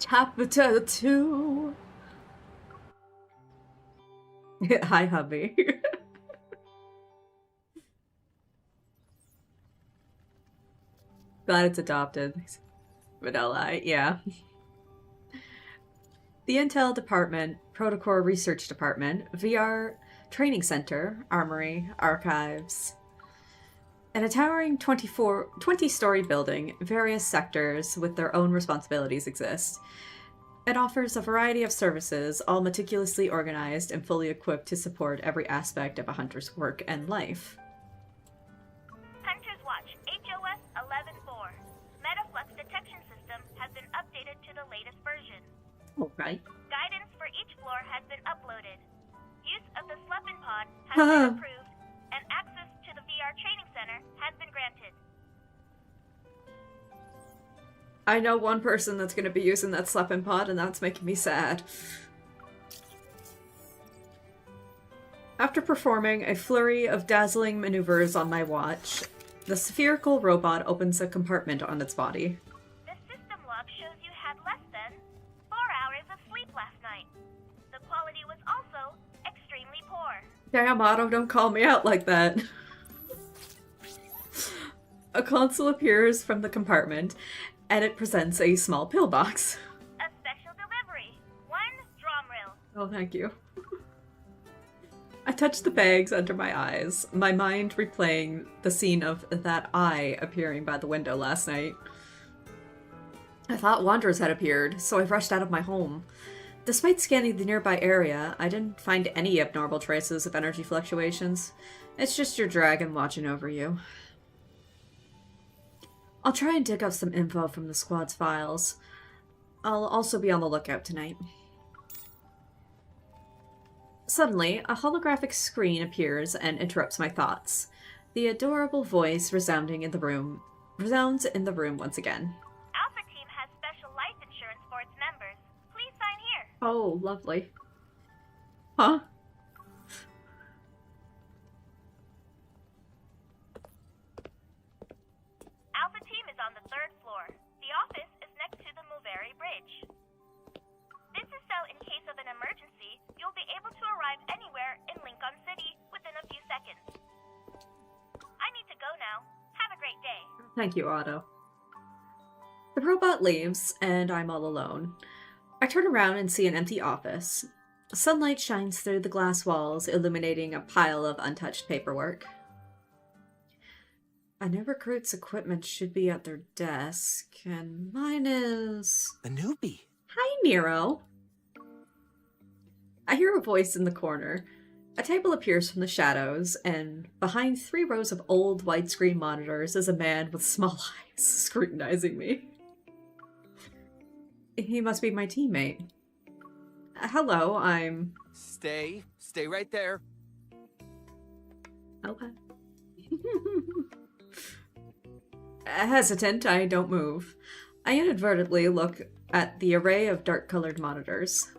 Chapter 2. Hi, hubby. Glad it's adopted. Vanilla, yeah. The Intel Department, Protocol Research Department, VR Training Center, Armory, Archives. In a towering 20-story building, various sectors with their own responsibilities exist. It offers a variety of services, all meticulously organized and fully equipped to support every aspect of a hunter's work and life. Hunter's Watch, HOS 11-4. Metaflux detection system has been updated to the latest version. Alright. Guidance for each floor has been uploaded. Use of the Sleeping Pod has been approved, and access to the VR training center has been granted. I know one person that's going to be using that sleeping pod, and that's making me sad. After performing a flurry of dazzling maneuvers on my watch, the spherical robot opens a compartment on its body. The system log shows you had less than 4 hours of sleep last night. The quality was also extremely poor. Damn, Otto, don't call me out like that. A console appears from the compartment, and it presents a small pillbox. A special delivery. 1 drum reel. Oh, thank you. I touched the bags under my eyes, my mind replaying the scene of that eye appearing by the window last night. I thought wanderers had appeared, so I rushed out of my home. Despite scanning the nearby area, I didn't find any abnormal traces of energy fluctuations. It's just your dragon watching over you. I'll try and dig up some info from the squad's files. I'll also be on the lookout tonight. Suddenly, a holographic screen appears and interrupts my thoughts. The adorable voice resounds in the room once again. Alpha Team has special life insurance for its members. Please sign here. Oh, lovely. Huh? Alpha Team is on the 3rd floor. The office is next to the Mulberry Bridge. This is so in case of an emergency, you'll be able to arrive anywhere in Lincoln City within a few seconds. I need to go now. Have a great day. Thank you, Otto. The robot leaves, and I'm all alone. I turn around and see an empty office. Sunlight shines through the glass walls, illuminating a pile of untouched paperwork. A new recruit's equipment should be at their desk, and mine is... A newbie. Hi, Nero. I hear a voice in the corner. A table appears from the shadows, and behind 3 rows of old widescreen monitors is a man with small eyes scrutinizing me. He must be my teammate. Hello, I'm... Stay right there. Okay. Hesitant, I don't move. I inadvertently look at the array of dark-colored monitors.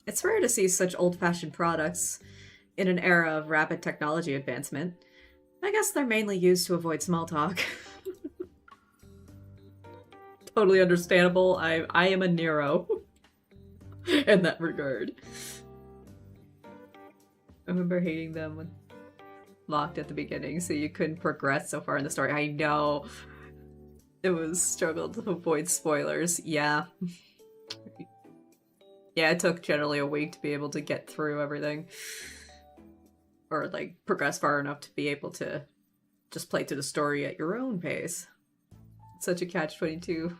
It's rare to see such old-fashioned products in an era of rapid technology advancement. I guess they're mainly used to avoid small talk. Totally understandable. I am a Nero in that regard. I remember hating them when locked at the beginning, so you couldn't progress so far in the story. I know. It was struggle to avoid spoilers. Yeah. Yeah, it took generally a week to be able to get through everything. Or, like, progress far enough to be able to just play through the story at your own pace. It's such a catch-22.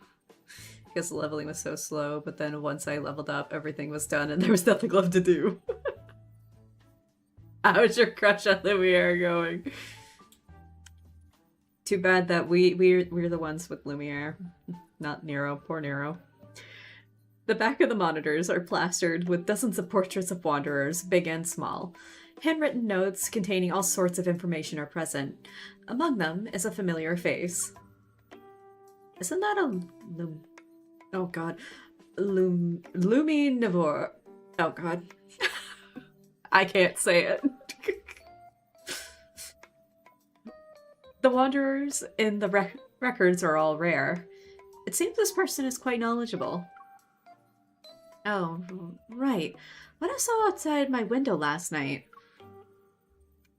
Because the leveling was so slow, but then once I leveled up, everything was done and there was nothing left to do. How's your crush on Lumiere going? Too bad that we're the ones with Lumiere, not Nero. Poor Nero. The back of the monitors are plastered with dozens of portraits of wanderers, big and small. Handwritten notes containing all sorts of information are present. Among them is a familiar face. Isn't that a oh god. Luminivore. Oh god. I can't say it. The wanderers in the records are all rare. It seems this person is quite knowledgeable. Oh, right. What I saw outside my window last night.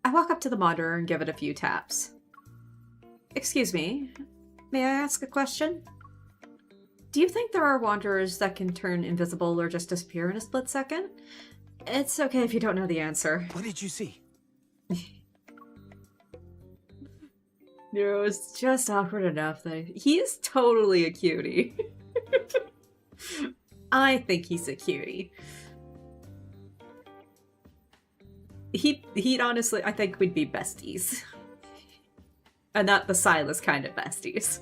I walk up to the monitor and give it a few taps. Excuse me, may I ask a question? Do you think there are wanderers that can turn invisible or just disappear in a split second? It's okay if you don't know the answer. What did you see? Nero is just awkward enough that he is totally a cutie. I think he's a cutie. He'd honestly, I think we'd be besties. And not the Silas kind of besties.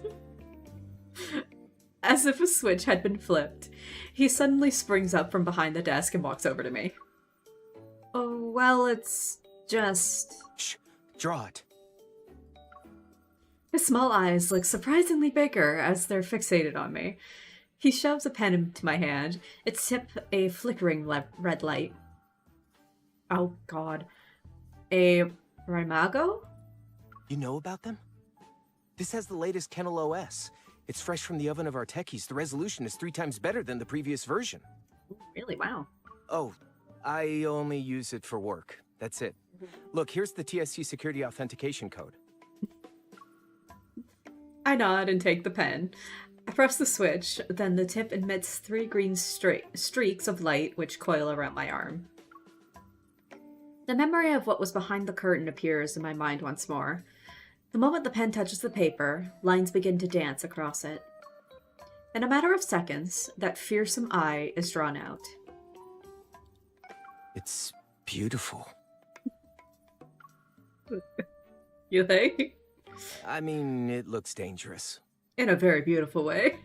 As if a switch had been flipped, he suddenly springs up from behind the desk and walks over to me. Oh, well, it's just... Shh, draw it. His small eyes look surprisingly bigger as they're fixated on me. He shoves a pen into my hand, its tip a flickering red light. Oh, God. A Rimago? You know about them? This has the latest Kennel OS. It's fresh from the oven of our techies. The resolution is 3 times better than the previous version. Really? Wow. Oh, I only use it for work. That's it. Look, here's the TSC security authentication code. I nod and take the pen. I press the switch, then the tip emits 3 green streaks of light which coil around my arm. The memory of what was behind the curtain appears in my mind once more. The moment the pen touches the paper, lines begin to dance across it. In a matter of seconds, that fearsome eye is drawn out. It's beautiful. You think? I mean, it looks dangerous. In a very beautiful way.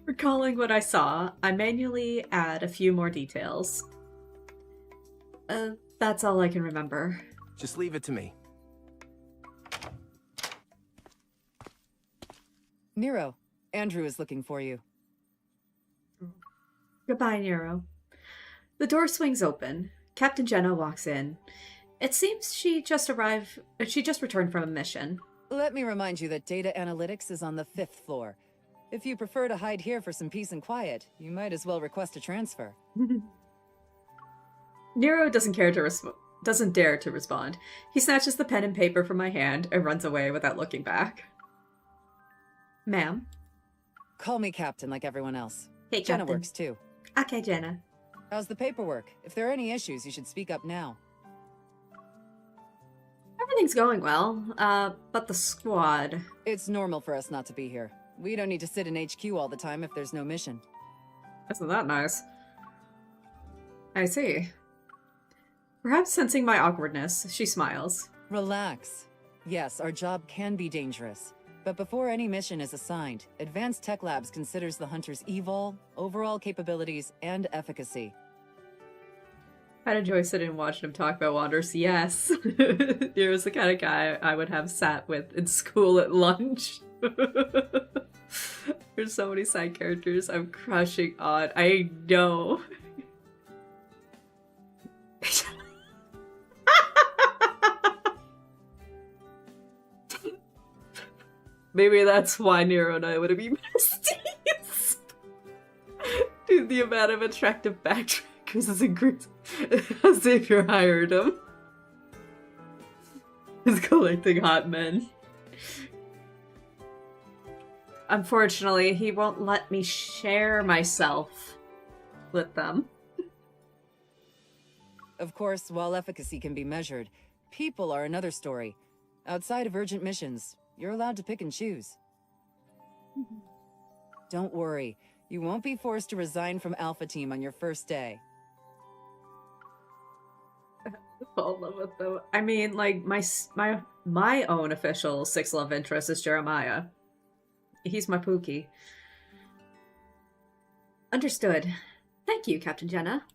Recalling what I saw, I manually add a few more details. That's all I can remember. Just leave it to me. Nero, Andrew is looking for you. Goodbye, Nero. The door swings open. Captain Jenna walks in. It seems she just returned from a mission. Let me remind you that data analytics is on the 5th floor. If you prefer to hide here for some peace and quiet, you might as well request a transfer. Nero doesn't dare to respond. He snatches the pen and paper from my hand and runs away without looking back. Ma'am? Call me Captain like everyone else. Hey, Jenna Captain. works too. Okay, Jenna. How's the paperwork? If there are any issues, you should speak up now. Everything's going well, but the squad... It's normal for us not to be here. We don't need to sit in HQ all the time if there's no mission. Isn't that nice? I see. Perhaps sensing my awkwardness, she smiles. Relax. Yes, our job can be dangerous. But before any mission is assigned, Advanced Tech Labs considers the hunter's evol, overall capabilities, and efficacy. I'd enjoy sitting and watching him talk about Wanderers. Yes. He was the kind of guy I would have sat with in school at lunch. There's so many side characters I'm crushing on. I know. Maybe that's why Nero and I would be besties. Dude, the amount of attractive backtrackers is increasing. As if you hired him. He's collecting hot men. Unfortunately, he won't let me share myself with them. Of course, while efficacy can be measured, people are another story. Outside of urgent missions, you're allowed to pick and choose. Don't worry, you won't be forced to resign from Alpha Team on your first day. Fall in love with them. I mean, like, my own official 6th love interest is Jeremiah. He's my Pookie. Understood. Thank you, Captain Jenna.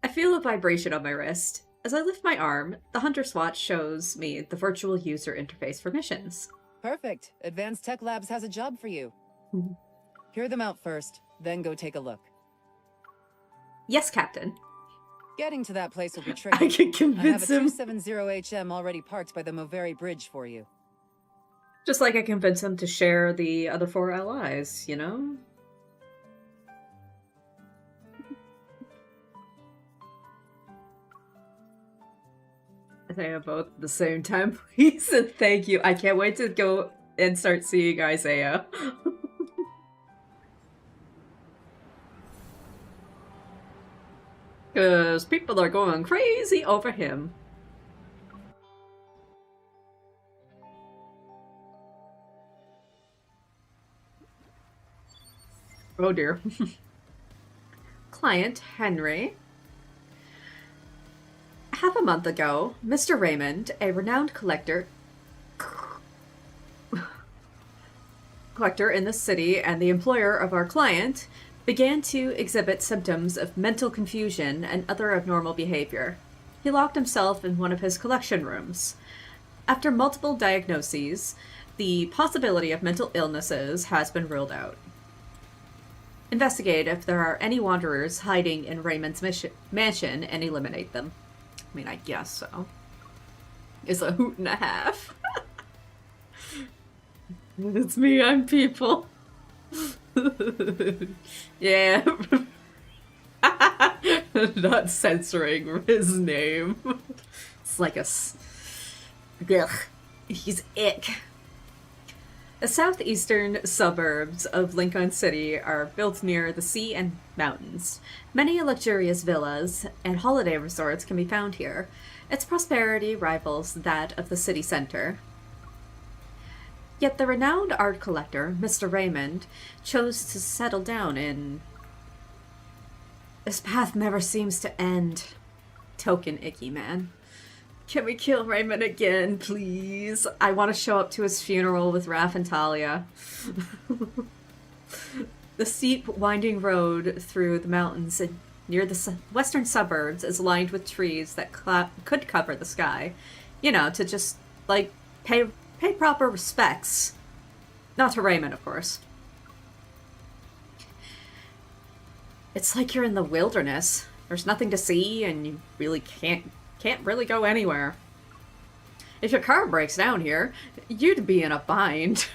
I feel a vibration on my wrist. As I lift my arm, the Hunter Swatch shows me the virtual user interface for missions. Perfect. Advanced Tech Labs has a job for you. Hear them out first, then go take a look. Yes, Captain. Getting to that place will be tricky. I can I have convince a him. 270HM already parked by the Moveri Bridge for you. Just like I convinced him to share the other 4 allies, you know? I think I both at the same time, please, and thank you. I can't wait to go and start seeing Isaiah. Because people are going crazy over him. Oh dear. Client Henry. Half a month ago, Mr. Raymond, a renowned collector in the city and the employer of our client, began to exhibit symptoms of mental confusion and other abnormal behavior. He locked himself in one of his collection rooms. After multiple diagnoses, the possibility of mental illnesses has been ruled out. Investigate if there are any wanderers hiding in Raymond's mansion and eliminate them. I mean, I guess so. It's a hoot and a half. It's me, I'm people. Yeah. Not censoring his name. It's like a... Ugh. He's ick. The southeastern suburbs of Lincoln City are built near the sea and mountains. Many luxurious villas and holiday resorts can be found here. Its prosperity rivals that of the city center. Yet the renowned art collector, Mr. Raymond, chose to settle down in... This path never seems to end. Token icky man. Can we kill Raymond again, please? I want to show up to his funeral with Raph and Talia. The steep, winding road through the mountains near the western suburbs is lined with trees that could cover the sky. You know, to just, like, pay proper respects. Not to Raymond, of course. It's like you're in the wilderness. There's nothing to see, and you really can't really go anywhere. If your car breaks down here, you'd be in a bind.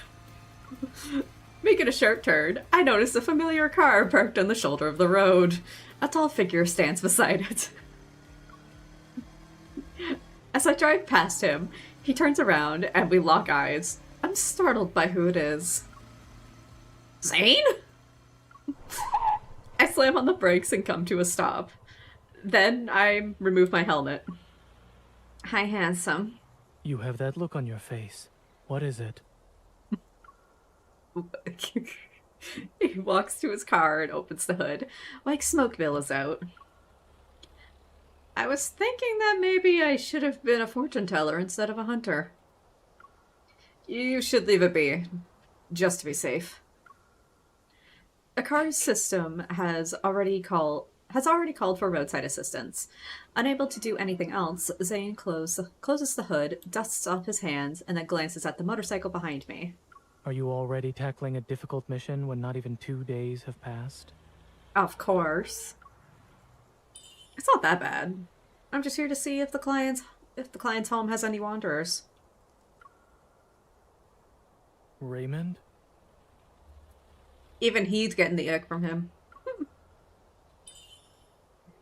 Making a sharp turn, I notice a familiar car parked on the shoulder of the road. A tall figure stands beside it. As I drive past him, he turns around and we lock eyes. I'm startled by who it is. Zane? I slam on the brakes and come to a stop. Then I remove my helmet. Hi, handsome. You have that look on your face. What is it? He walks to his car and opens the hood. Like smoke billows out. I was thinking that maybe I should have been a fortune teller instead of a hunter. You should leave it be, just to be safe. The car's system has already called for roadside assistance. Unable to do anything else, Zane closes the hood, dusts off his hands, and then glances at the motorcycle behind me. Are you already tackling a difficult mission when not even 2 days have passed? Of course. It's not that bad. I'm just here to see if the client's home has any wanderers. Raymond? Even he's getting the ick from him.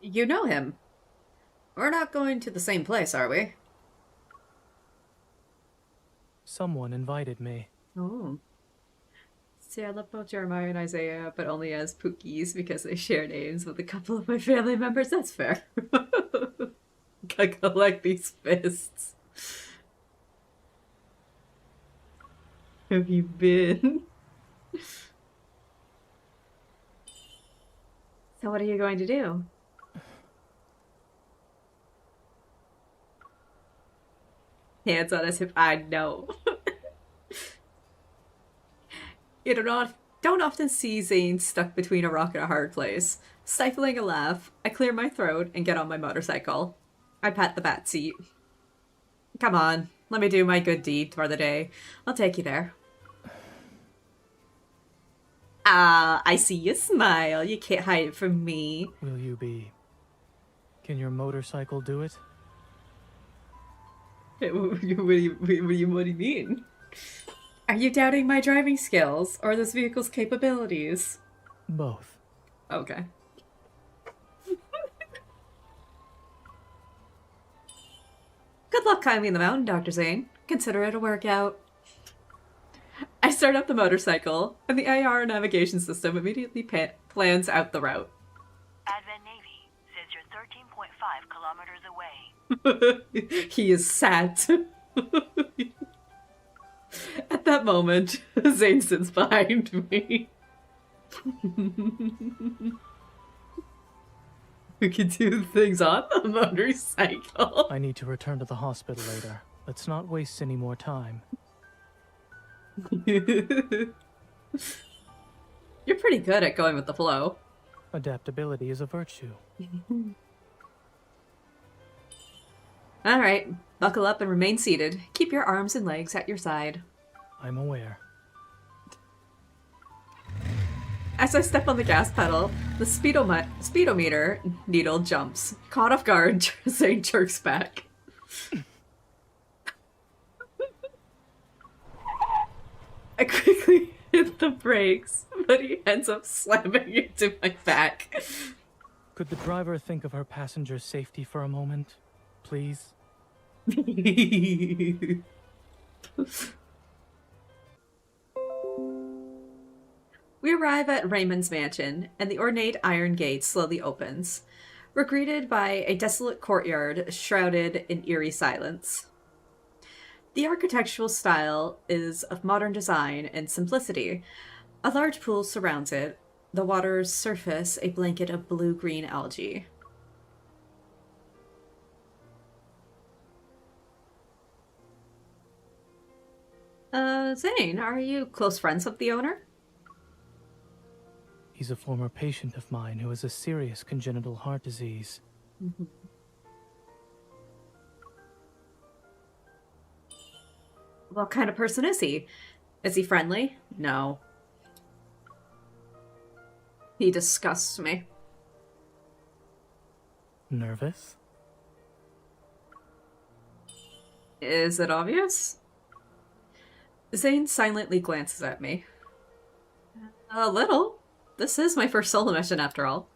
You know him. We're not going to the same place, are we? Someone invited me. Oh. See, I love both Jeremiah and Isaiah, but only as Pookies because they share names with a couple of my family members. That's fair. I collect these fists. Have you been? So what are you going to do? Hands on his hip. I know. You don't often see Zane stuck between a rock and a hard place. Stifling a laugh, I clear my throat and get on my motorcycle. I pat the back seat. Come on, let me do my good deed for the day. I'll take you there. Ah, I see you smile. You can't hide it from me. Will you be? Can your motorcycle do it? What do you mean? Are you doubting my driving skills or this vehicle's capabilities? Both. Okay. Good luck climbing the mountain, Dr. Zane. Consider it a workout. I start up the motorcycle, and the AR navigation system immediately plans out the route. Advent Navy says you're 13.5 kilometers away. He is sat. At that moment, Zane sits behind me. We can do things on the motorcycle. I need to return to the hospital later. Let's not waste any more time. You're pretty good at going with the flow. Adaptability is a virtue. Alright, buckle up and remain seated. Keep your arms and legs at your side. I'm aware. As I step on the gas pedal, the speedometer needle jumps. Caught off guard, Zane jerks back. I quickly hit the brakes, but he ends up slamming into my back. Could the driver think of her passenger's safety for a moment, please? We arrive at Raymond's mansion, and the ornate iron gate slowly opens. We're greeted by a desolate courtyard shrouded in eerie silence. The architectural style is of modern design and simplicity. A large pool surrounds it, the water's surface a blanket of blue-green algae. Zane, are you close friends with the owner? He's a former patient of mine who has a serious congenital heart disease. Mm-hmm. What kind of person is he? Is he friendly? No. He disgusts me. Nervous? Is it obvious? Zane silently glances at me. A little. This is my first solo mission, after all.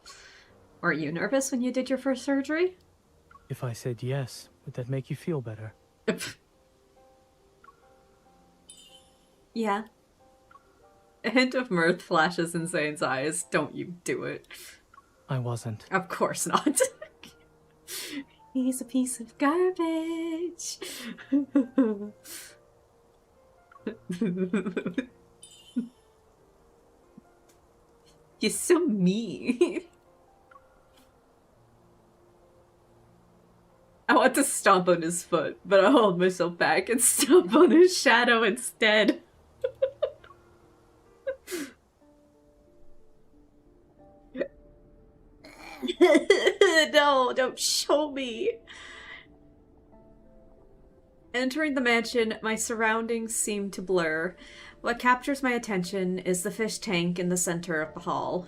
Weren't you nervous when you did your first surgery? If I said yes, would that make you feel better? Yeah. A hint of mirth flashes in Zane's eyes. Don't you do it. I wasn't. Of course not. He's a piece of garbage. You're so mean. I want to stomp on his foot, but I hold myself back and stomp on his shadow instead. No, don't show me. Entering the mansion, my surroundings seem to blur. What captures my attention is the fish tank in the center of the hall.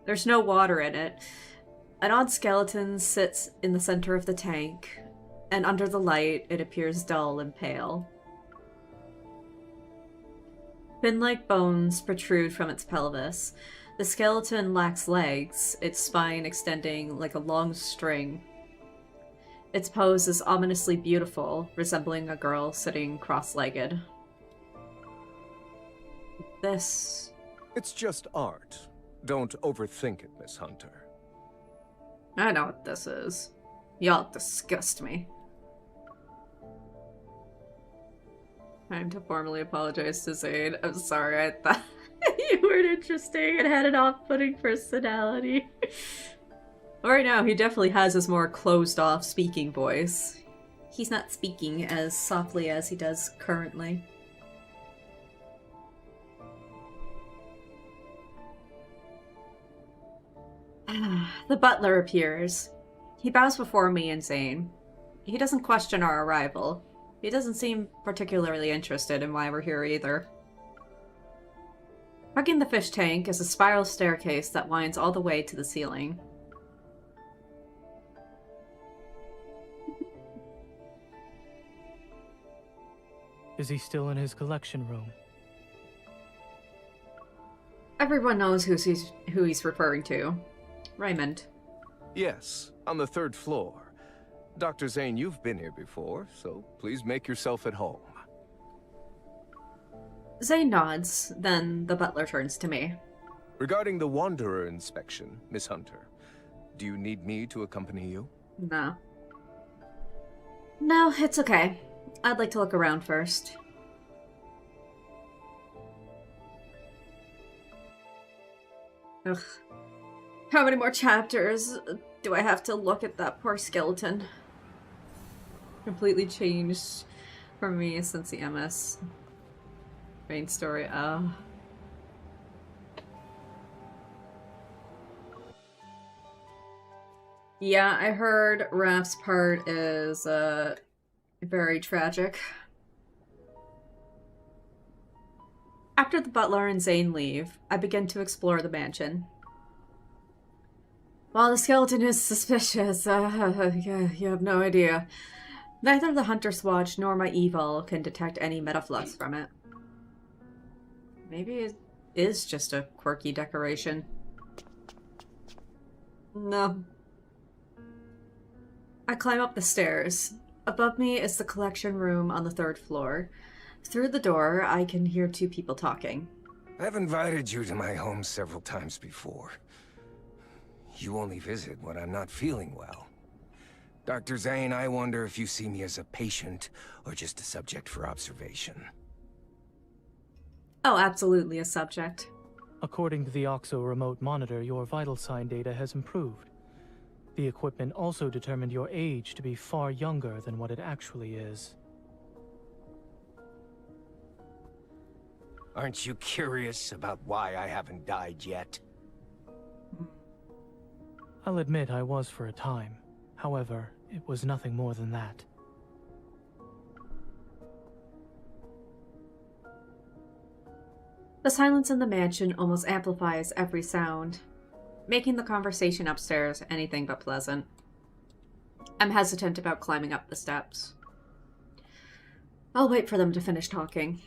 There's no water in it. An odd skeleton sits in the center of the tank, and under the light, it appears dull and pale. Fin-like bones protrude from its pelvis. The skeleton lacks legs, its spine extending like a long string. Its pose is ominously beautiful, resembling a girl sitting cross-legged. This... It's just art. Don't overthink it, Miss Hunter. I know what this is. Y'all disgust me. Time to formally apologize to Zane. I'm sorry, I thought you weren't interesting and had an off-putting personality. Right now, he definitely has his more closed-off speaking voice. He's not speaking as softly as he does currently. The butler appears. He bows before me and Zane. He doesn't question our arrival. He doesn't seem particularly interested in why we're here either. Hugging the fish tank is a spiral staircase that winds all the way to the ceiling. Is he still in his collection room? Everyone knows who he's referring to. Raymond. Yes, on the 3rd floor. Dr. Zane, you've been here before, so please make yourself at home. Zane nods, then the butler turns to me. Regarding the Wanderer inspection, Miss Hunter, do you need me to accompany you? No. No, it's okay. I'd like to look around first. Ugh. How many more chapters do I have to look at that poor skeleton? Completely changed for me since the MS main story. Oh. Yeah, I heard Raph's part is very tragic. After the butler and Zane leave, I begin to explore the mansion. While the skeleton is suspicious, yeah, you have no idea. Neither the Hunter's Watch nor my evil can detect any metaflux from it. Maybe it is just a quirky decoration. No. I climb up the stairs. Above me is the collection room on the 3rd floor. Through the door, I can hear 2 people talking. I've invited you to my home several times before. You only visit when I'm not feeling well. Dr. Zane, I wonder if you see me as a patient or just a subject for observation. Oh, absolutely a subject. According to the OXO remote monitor, your vital sign data has improved. The equipment also determined your age to be far younger than what it actually is. Aren't you curious about why I haven't died yet? I'll admit I was for a time. However, it was nothing more than that. The silence in the mansion almost amplifies every sound, making the conversation upstairs anything but pleasant. I'm hesitant about climbing up the steps. I'll wait for them to finish talking.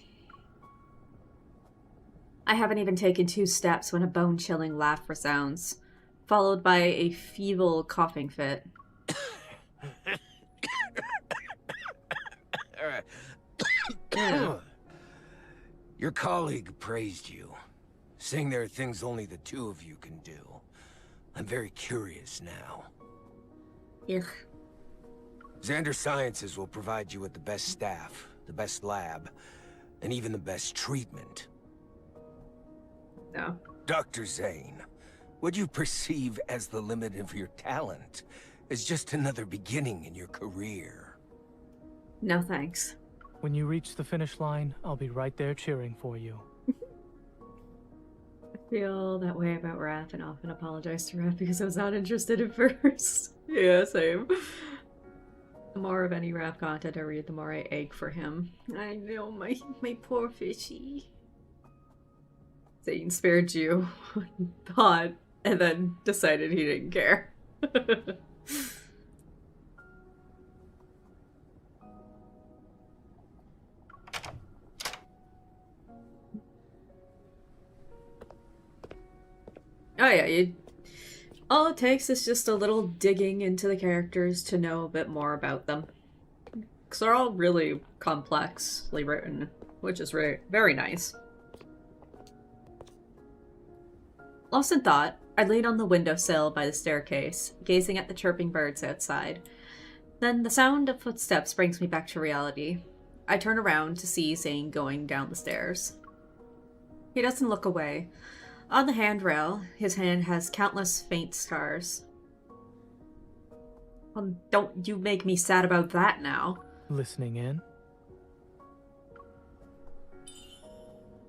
I haven't even taken 2 steps when a bone-chilling laugh resounds, followed by a feeble coughing fit. Your colleague praised you, saying there are things only the 2 of you can do. I'm very curious now. Ugh. Xander Sciences will provide you with the best staff, the best lab, and even the best treatment. No. Dr. Zane, what you perceive as the limit of your talent is just another beginning in your career. No thanks. When you reach the finish line, I'll be right there cheering for you. I feel that way about Raph and often apologize to Raph because I was not interested at first. Yeah, same. The more of any Raph content I read, the more I ache for him. I know, my poor fishy. Zane spared you, thought, and then decided he didn't care. Oh yeah, all it takes is just a little digging into the characters to know a bit more about them. Because they're all really complexly written, which is very nice. Lost in thought, I lean on the windowsill by the staircase, gazing at the chirping birds outside. Then the sound of footsteps brings me back to reality. I turn around to see Zane going down the stairs. He doesn't look away. On the handrail, his hand has countless faint scars. Don't you make me sad about that now. Listening in?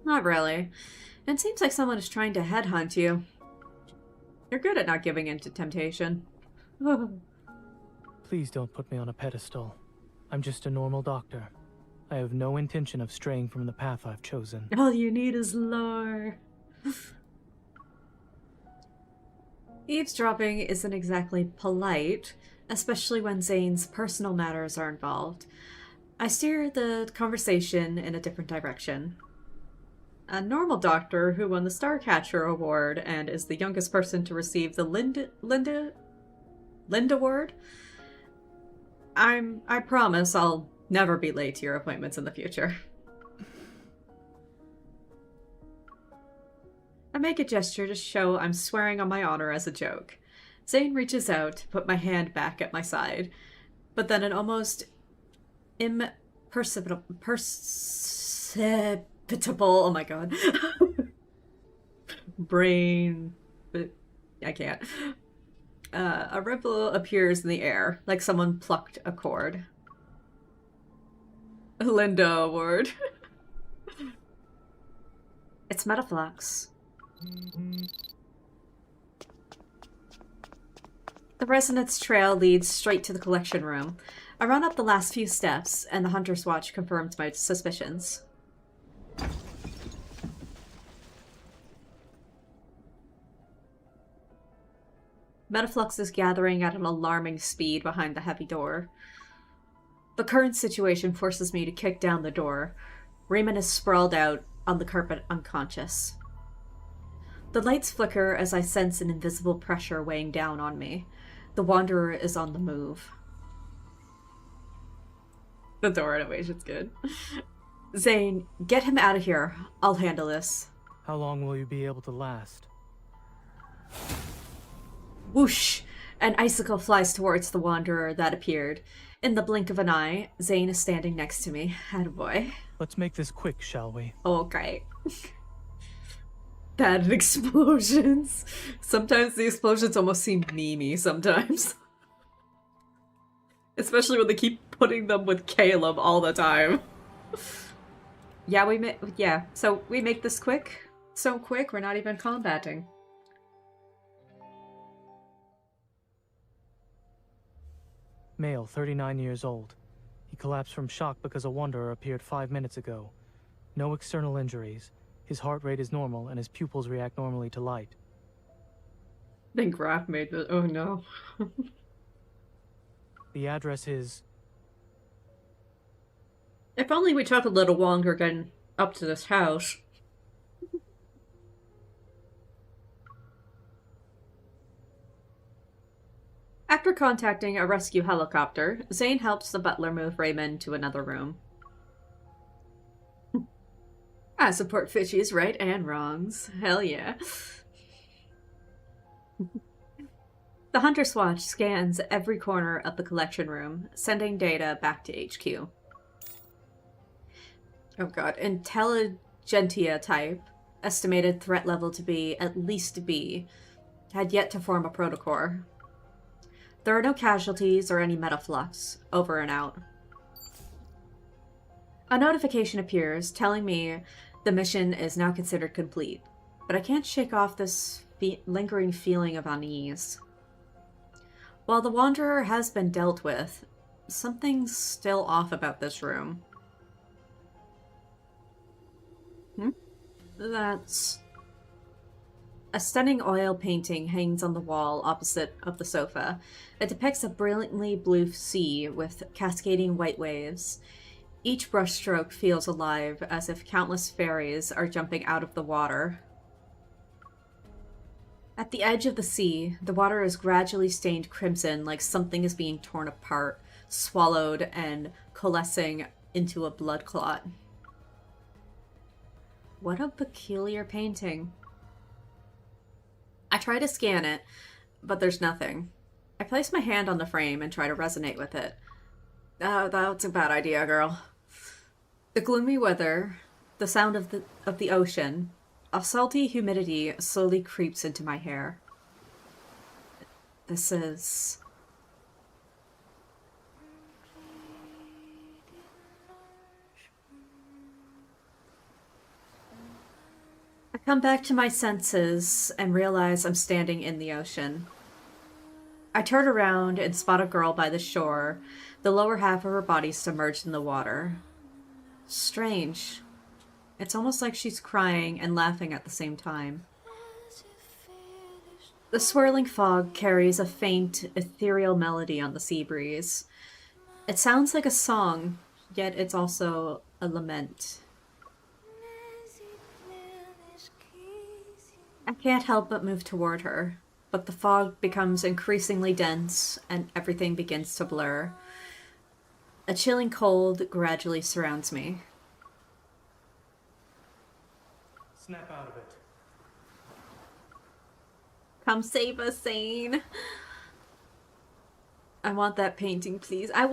Not really. It seems like someone is trying to headhunt you. You're good at not giving in to temptation. Please don't put me on a pedestal. I'm just a normal doctor. I have no intention of straying from the path I've chosen. All you need is lore. Eavesdropping isn't exactly polite, especially when Zane's personal matters are involved. I steer the conversation in a different direction. A normal doctor who won the Starcatcher Award and is the youngest person to receive the Linda Award. I promise I'll never be late to your appointments in the future. I make a gesture to show I'm swearing on my honor as a joke. Zane reaches out to put my hand back at my side, but then an almost imperceptible, oh my god, brain, but I can't. A ripple appears in the air, like someone plucked a cord. Linda Award. It's Metaflux. The resonance trail leads straight to the collection room. I run up the last few steps, and the Hunter's Watch confirms my suspicions. Metaflux is gathering at an alarming speed behind the heavy door. The current situation forces me to kick down the door. Raymond is sprawled out on the carpet, unconscious. The lights flicker as I sense an invisible pressure weighing down on me. The Wanderer is on the move. The door animation's good. Zane, get him out of here. I'll handle this. How long will you be able to last? Whoosh! An icicle flies towards the Wanderer that appeared. In the blink of an eye, Zane is standing next to me. Attaboy. Let's make this quick, shall we? Okay. Bad explosions. Sometimes the explosions almost seem memey sometimes. Especially when they keep putting them with Caleb all the time. Yeah, so we make this quick. So quick, we're not even combating. Male, 39 years old. He collapsed from shock because a Wanderer appeared 5 minutes ago. No external injuries. His heart rate is normal and his pupils react normally to light. I think Raph made the... Oh no. The address is... If only we took a little longer getting up to this house. After contacting a rescue helicopter, Zane helps the butler move Raymond to another room. I support Fishy's right and wrongs. Hell yeah. The Hunter's Watch scans every corner of the collection room, sending data back to HQ. Oh god. Intelligentsia type, estimated threat level to be at least B, had yet to form a protocore. There are no casualties or any metaflux. Over and out. A notification appears telling me the mission is now considered complete, but I can't shake off this lingering feeling of unease. While the Wanderer has been dealt with, something's still off about this room. That's... A stunning oil painting hangs on the wall opposite of the sofa. It depicts a brilliantly blue sea with cascading white waves. Each brushstroke feels alive, as if countless fairies are jumping out of the water. At the edge of the sea, the water is gradually stained crimson, like something is being torn apart, swallowed, and coalescing into a blood clot. What a peculiar painting. I try to scan it, but there's nothing. I place my hand on the frame and try to resonate with it. Oh, that's a bad idea, girl. The gloomy weather, the sound of the ocean, a salty humidity slowly creeps into my hair. This is... I come back to my senses and realize I'm standing in the ocean. I turn around and spot a girl by the shore, the lower half of her body submerged in the water. Strange. It's almost like she's crying and laughing at the same time. The swirling fog carries a faint, ethereal melody on the sea breeze. It sounds like a song, yet it's also a lament. I can't help but move toward her, but the fog becomes increasingly dense and everything begins to blur. A chilling cold gradually surrounds me. Snap out of it. Come save us, Zane. I want that painting, please. I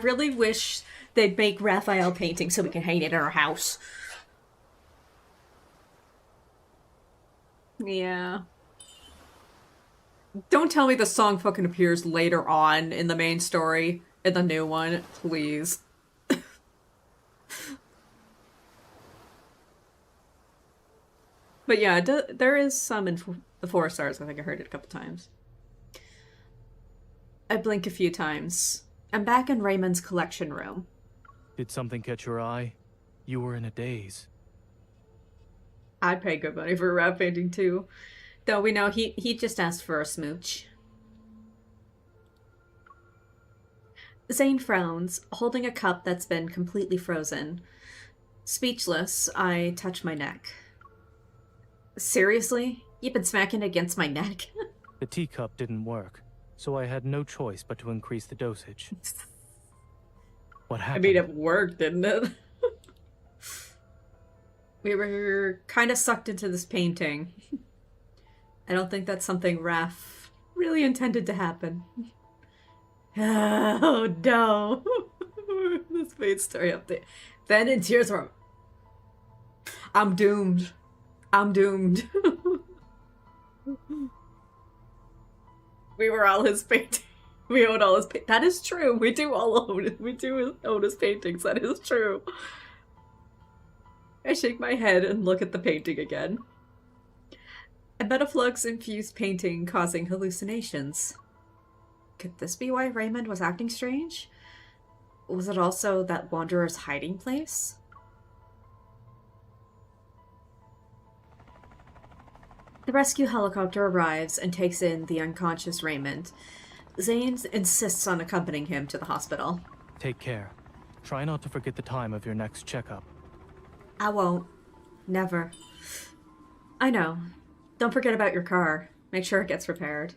really wish they'd make Rafayel paintings so we can hang it in our house. Yeah. Don't tell me the song fucking appears later on in the main story, in the new one, please. But yeah, there is some in the 4 stars. I think I heard it a couple times. I blink a few times. I'm back in Raymond's collection room. Did something catch your eye? You were in a daze. I'd pay good money for a rap painting too. Though we know he just asked for a smooch. Zane frowns, holding a cup that's been completely frozen. Speechless, I touch my neck. Seriously? You've been smacking against my neck? The teacup didn't work, so I had no choice but to increase the dosage. What happened? I mean, it worked, didn't it? We were kind of sucked into this painting. I don't think that's something Raph really intended to happen. Oh no. This main story update. Then in tears were... I'm doomed. I'm doomed. We were all his paintings. We own all his paintings. That is true. We do all own it. We do own his paintings. That is true. I shake my head and look at the painting again. A Metaflux-infused painting causing hallucinations. Could this be why Raymond was acting strange? Was it also that Wanderer's hiding place? The rescue helicopter arrives and takes in the unconscious Raymond. Zane insists on accompanying him to the hospital. Take care. Try not to forget the time of your next checkup. I won't. Never. I know. Don't forget about your car. Make sure it gets repaired.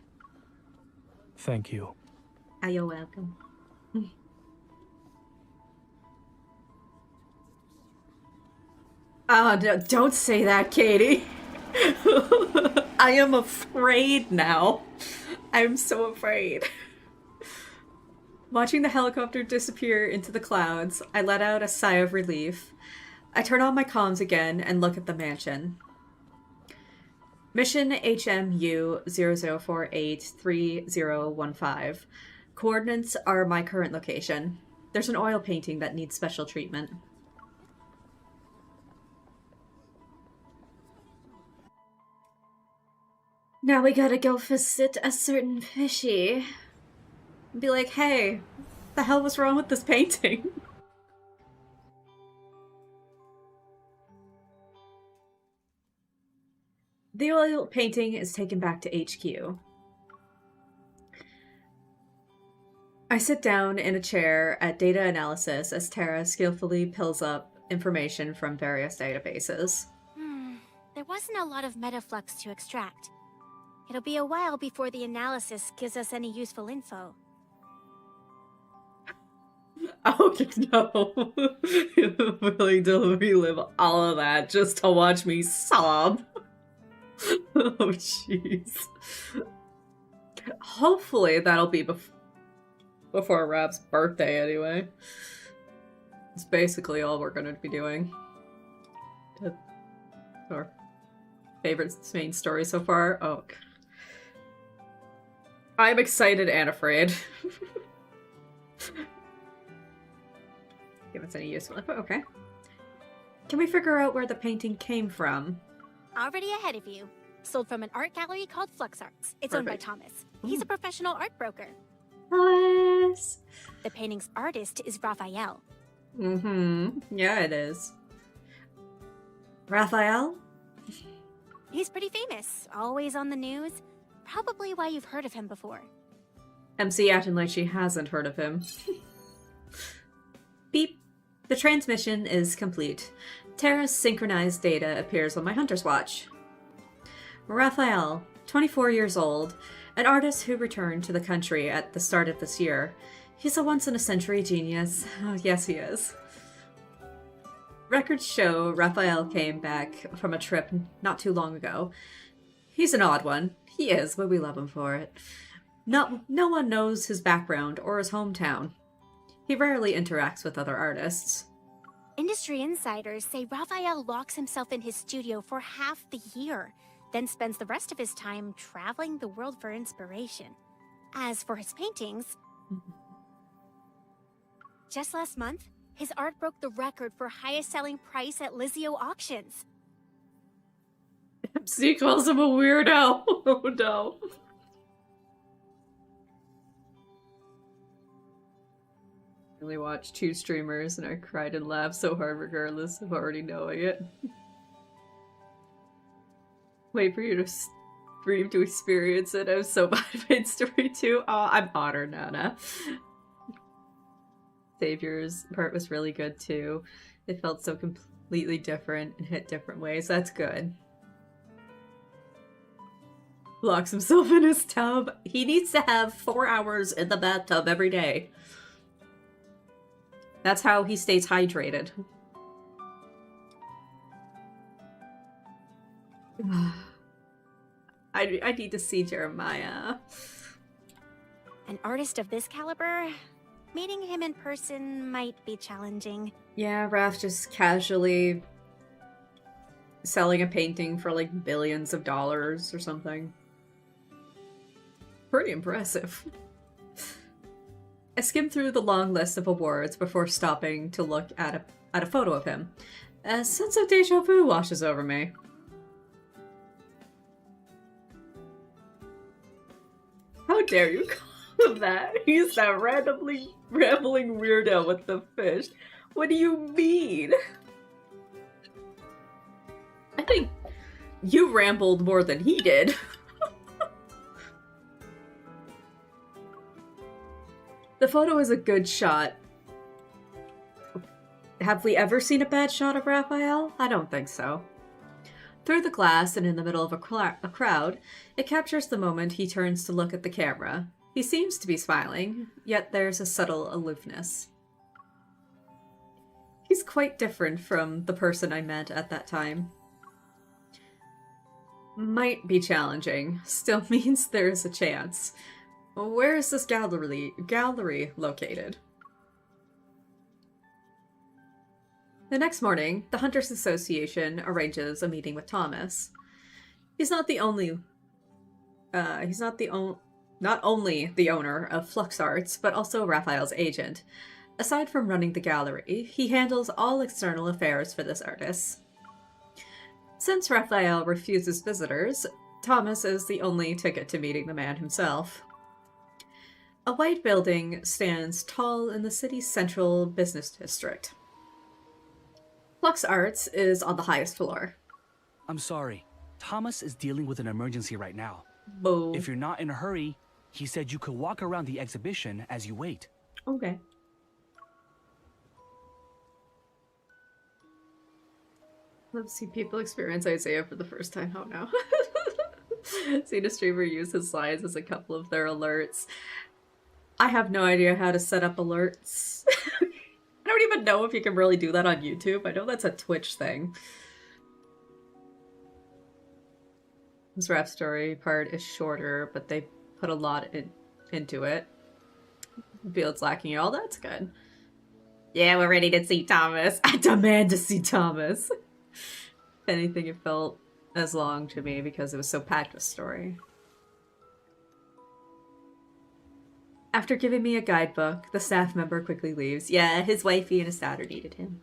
Thank you. You're welcome. Oh, don't say that, Katie. I am afraid now. I'm so afraid. Watching the helicopter disappear into the clouds, I let out a sigh of relief. I turn on my comms again and look at the mansion. Mission HMU 00483015. Coordinates are my current location. There's an oil painting that needs special treatment. Now we gotta go visit a certain fishy. Be like, hey, what the hell was wrong with this painting? The oil painting is taken back to HQ. I sit down in a chair at data analysis as Tara skillfully pulls up information from various databases. There wasn't a lot of metaflux to extract. It'll be a while before the analysis gives us any useful info. Oh no. Willing to relive all of that just to watch me sob. Oh jeez. Hopefully that'll be before Rap's birthday anyway. It's basically all we're gonna be doing. Our favorite main story so far. Oh. I'm excited and afraid. Give us any useful info. Okay. Can we figure out where the painting came from? Already ahead of you. Sold from an art gallery called Flux Arts. It's owned by Thomas. He's a professional art broker. Thomas! The painting's artist is Rafayel. Yeah, it is. Rafayel? He's pretty famous. Always on the news. Probably why you've heard of him before. MC acting like she hasn't heard of him. Beep. The transmission is complete. Terra's synchronized data appears on my hunter's watch. Rafayel, 24 years old, an artist who returned to the country at the start of this year. He's a once-in-a-century genius. Oh, yes, he is. Records show Rafayel came back from a trip not too long ago. He's an odd one. He is, but we love him for it. No one knows his background or his hometown. He rarely interacts with other artists. Industry insiders say Rafayel locks himself in his studio for half the year, then spends the rest of his time traveling the world for inspiration. As for his paintings, just last month, his art broke the record for highest selling price at Lizio auctions. MC calls him a weirdo. Oh no. I only watched 2 streamers and I cried and laughed so hard regardless of already knowing it. Wait for you to stream to experience it. I was so bad at Pain Story 2. Oh, I'm honored, Nana. Savior's part was really good too. It felt so completely different and hit different ways. That's good. Locks himself in his tub. He needs to have 4 hours in the bathtub every day. That's how he stays hydrated. I need to see Jeremiah. An artist of this caliber, meeting him in person might be challenging. Yeah, Raph just casually selling a painting for like billions of dollars or something. Pretty impressive. I skimmed through the long list of awards before stopping to look at a photo of him. A sense of deja vu washes over me. How dare you call him that? He's that randomly rambling weirdo with the fish. What do you mean? I think you rambled more than he did. The photo is a good shot. Have we ever seen a bad shot of Rafayel? I don't think so. Through the glass and in the middle of a crowd, it captures the moment he turns to look at the camera. He seems to be smiling, yet there's a subtle aloofness. He's quite different from the person I met at that time. Might be challenging, still means there's a chance. Where is this gallery located? The next morning, the Hunters Association arranges a meeting with Thomas. He's not only the owner of Flux Arts, but also Rafayel's agent. Aside from running the gallery, he handles all external affairs for this artist. Since Rafayel refuses visitors, Thomas is the only ticket to meeting the man himself. A white building stands tall in the city's central business district. Flux Arts is on the highest floor. I'm sorry. Thomas is dealing with an emergency right now. Boo. If you're not in a hurry, he said you could walk around the exhibition as you wait. Okay. Let's see people experience Isaiah for the first time. Oh no. Seen a streamer use his slides as a couple of their alerts. I have no idea how to set up alerts. I don't even know if you can really do that on YouTube. I know that's a Twitch thing. This rap story part is shorter, but they put a lot into it. Field's lacking all. That's good. Yeah, we're ready to see Thomas. I demand to see Thomas. If anything, it felt as long to me because it was so packed with story. After giving me a guidebook, the staff member quickly leaves. Yeah, his wifey and his daughter needed him.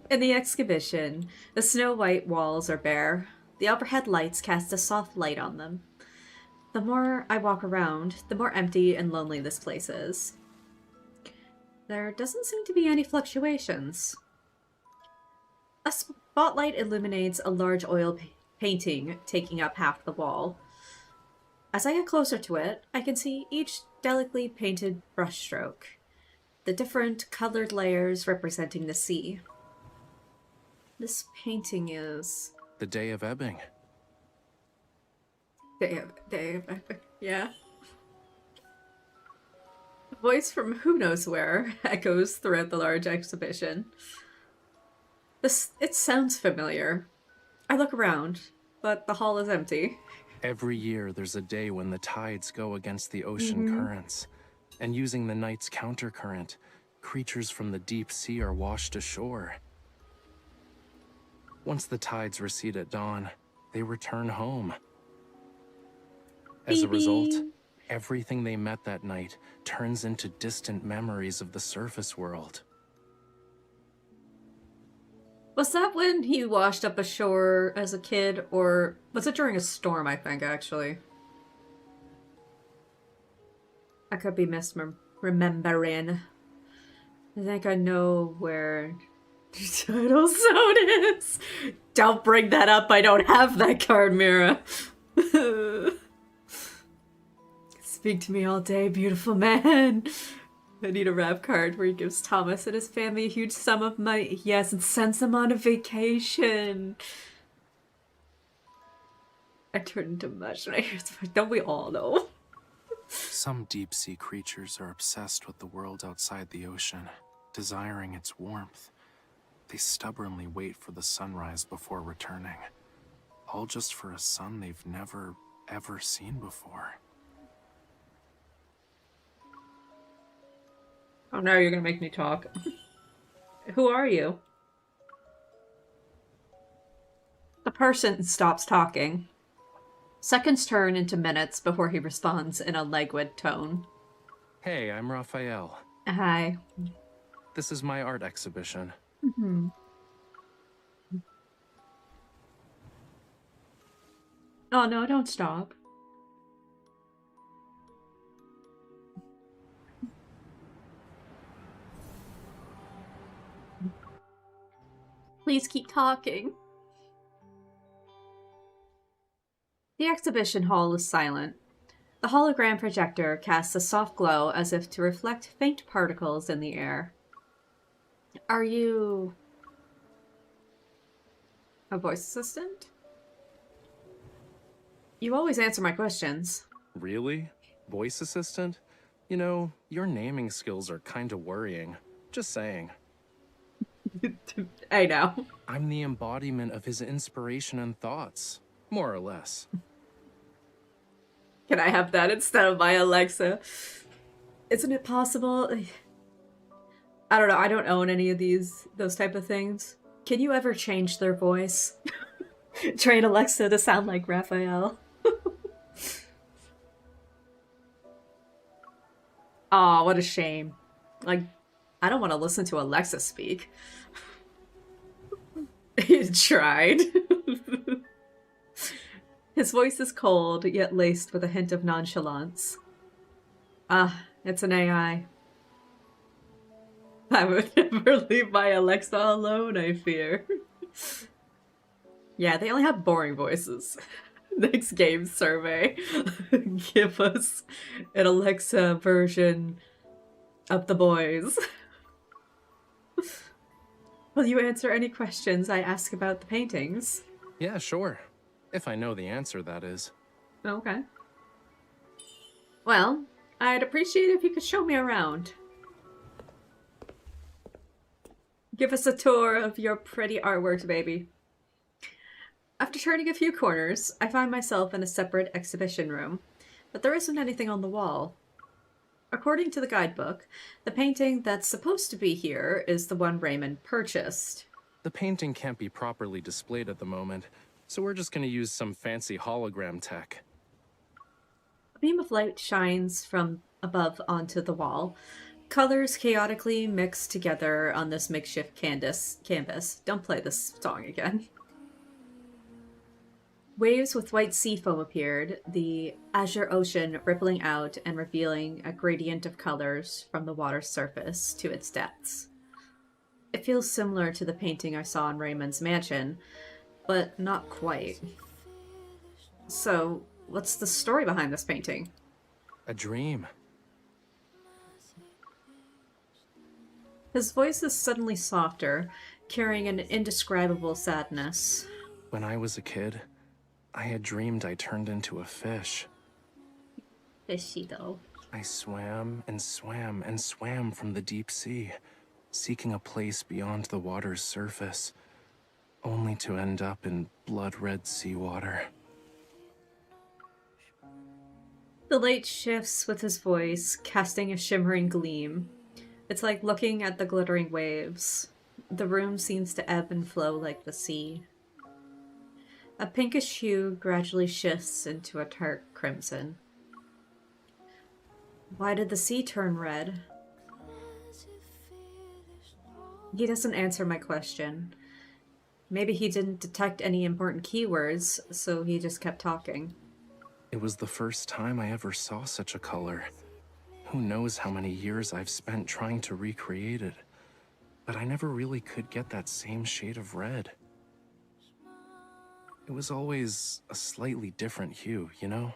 In the exhibition, the snow-white walls are bare. The overhead lights cast a soft light on them. The more I walk around, the more empty and lonely this place is. There doesn't seem to be any fluctuations. A spotlight illuminates a large oil painting taking up half the wall. As I get closer to it, I can see each delicately painted brushstroke. the different colored layers representing the sea. This painting is... The Day of Ebbing. Day of yeah. A voice from who knows where echoes throughout the large exhibition. It sounds familiar. I look around, but the hall is empty. Every year there's a day when the tides go against the ocean currents, and using the night's countercurrent, creatures from the deep sea are washed ashore. Once the tides recede at dawn, they return home. As a result, everything they met that night turns into distant memories of the surface world. Was that when he washed up ashore as a kid, or was it during a storm, I think, actually? I could be misremembering. I think I know where the title zone is. Don't bring that up, I don't have that card, Mira. Speak to me all day, beautiful man. I need a rap card where he gives Thomas and his family a huge sum of money. Yes, and sends them on a vacation. I turned into mush when I hear this. Don't we all know? Some deep-sea creatures are obsessed with the world outside the ocean, desiring its warmth. They stubbornly wait for the sunrise before returning. All just for a sun they've never, ever seen before. Oh no, you're gonna make me talk. Who are you? The person stops talking. Seconds turn into minutes before he responds in a languid tone. Hey, I'm Rafayel. Hi. This is my art exhibition. Oh no, don't stop. Please keep talking. The exhibition hall is silent. The hologram projector casts a soft glow as if to reflect faint particles in the air. Are you a voice assistant? You always answer my questions. Really? Voice assistant? You know, your naming skills are kinda worrying. Just saying. I know. I'm the embodiment of his inspiration and thoughts, more or less. Can I have that instead of my Alexa? Isn't it possible? I don't know. I don't own any of those type of things. Can you ever change their voice? Train Alexa to sound like Rafayel. Aw, what a shame. Like, I don't want to listen to Alexa speak. He tried. His voice is cold, yet laced with a hint of nonchalance. It's an AI. I would never leave my Alexa alone, I fear. Yeah, they only have boring voices. Next game survey. Give us an Alexa version of the boys. Will you answer any questions I ask about the paintings? Yeah, sure. If I know the answer, that is. Okay. Well, I'd appreciate it if you could show me around. Give us a tour of your pretty artwork, baby. After turning a few corners, I find myself in a separate exhibition room, but there isn't anything on the wall. According to the guidebook, the painting that's supposed to be here is the one Raymond purchased. The painting can't be properly displayed at the moment, so we're just gonna use some fancy hologram tech. A beam of light shines from above onto the wall. Colors chaotically mix together on this makeshift canvas. Don't play this song again. Waves with white sea foam appeared, the azure ocean rippling out and revealing a gradient of colors from the water's surface to its depths. It feels similar to the painting I saw in Raymond's mansion, but not quite. So, what's the story behind this painting? A dream. His voice is suddenly softer, carrying an indescribable sadness. When I was a kid, I had dreamed I turned into a fish. Fishy, though. I swam and swam and swam from the deep sea, seeking a place beyond the water's surface, only to end up in blood-red seawater. The light shifts with his voice, casting a shimmering gleam. It's like looking at the glittering waves. The room seems to ebb and flow like the sea. A pinkish hue gradually shifts into a tart crimson. Why did the sea turn red? He doesn't answer my question. Maybe he didn't detect any important keywords, so he just kept talking. It was the first time I ever saw such a color. Who knows how many years I've spent trying to recreate it, but I never really could get that same shade of red. It was always a slightly different hue, you know?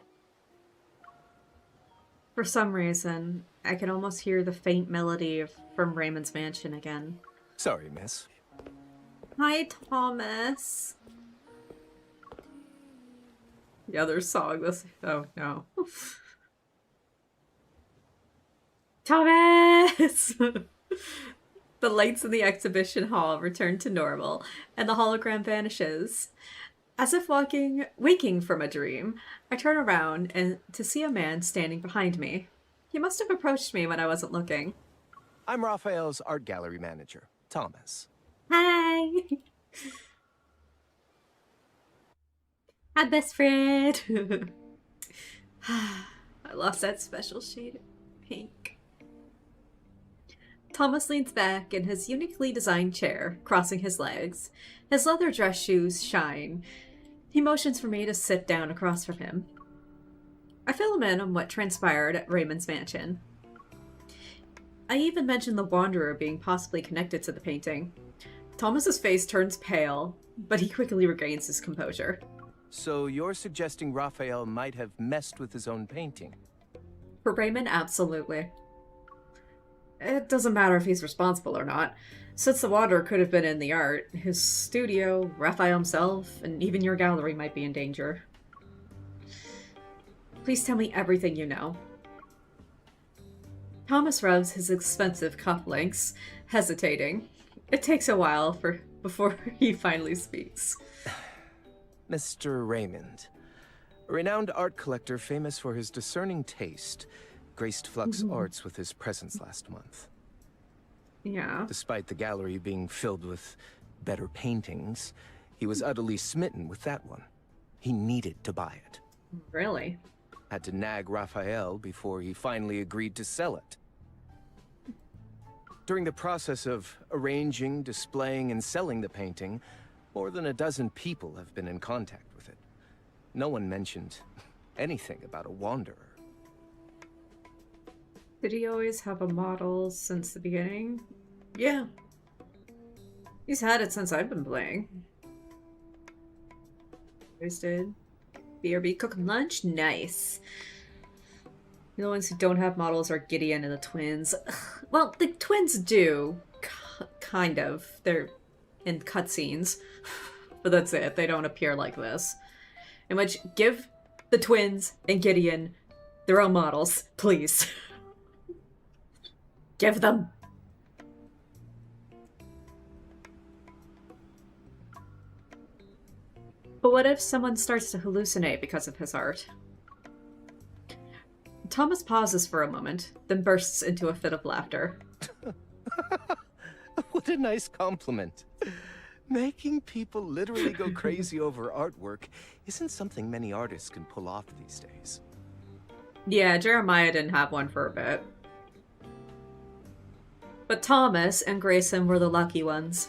For some reason, I can almost hear the faint melody from Raymond's mansion again. Sorry, miss. Hi, Thomas. The other song. This. Oh no. Thomas. The lights in the exhibition hall return to normal, and the hologram vanishes. As if waking from a dream, I turn around and to see a man standing behind me. He must have approached me when I wasn't looking. I'm Rafayel's art gallery manager, Thomas. Hi! Hi, best friend! I lost that special shade of pink. Thomas leans back in his uniquely designed chair, crossing his legs. His leather dress shoes shine. He motions for me to sit down across from him. I fill him in on what transpired at Raymond's mansion. I even mention the Wanderer being possibly connected to the painting. Thomas's face turns pale, but he quickly regains his composure. So you're suggesting Rafayel might have messed with his own painting? For Raymond, absolutely. It doesn't matter if he's responsible or not. Since the Wanderer could have been in the art, his studio, Rafayel himself, and even your gallery might be in danger. Please tell me everything you know. Thomas rubs his expensive cufflinks, hesitating. It takes a while before he finally speaks. Mr. Raymond, a renowned art collector famous for his discerning taste, graced Flux Arts with his presence last month. Yeah. Despite the gallery being filled with better paintings, he was utterly smitten with that one. He needed to buy it. Really? Had to nag Rafayel before he finally agreed to sell it. During the process of arranging, displaying, and selling the painting, more than a dozen people have been in contact with it. No one mentioned anything about a Wanderer. Did he always have a model since the beginning? Yeah. He's had it since I've been playing. Always did. BRB cooking lunch? Nice. The ones who don't have models are Gideon and the twins. Ugh. Well, the twins do. Kind of. They're in cutscenes. But that's it. They don't appear like this. In which, give the twins and Gideon their own models, please. Give them. But what if someone starts to hallucinate because of his art? Thomas pauses for a moment, then bursts into a fit of laughter. What a nice compliment. Making people literally go crazy over artwork isn't something many artists can pull off these days. Yeah, Jeremiah didn't have one for a bit. But Thomas and Grayson were the lucky ones.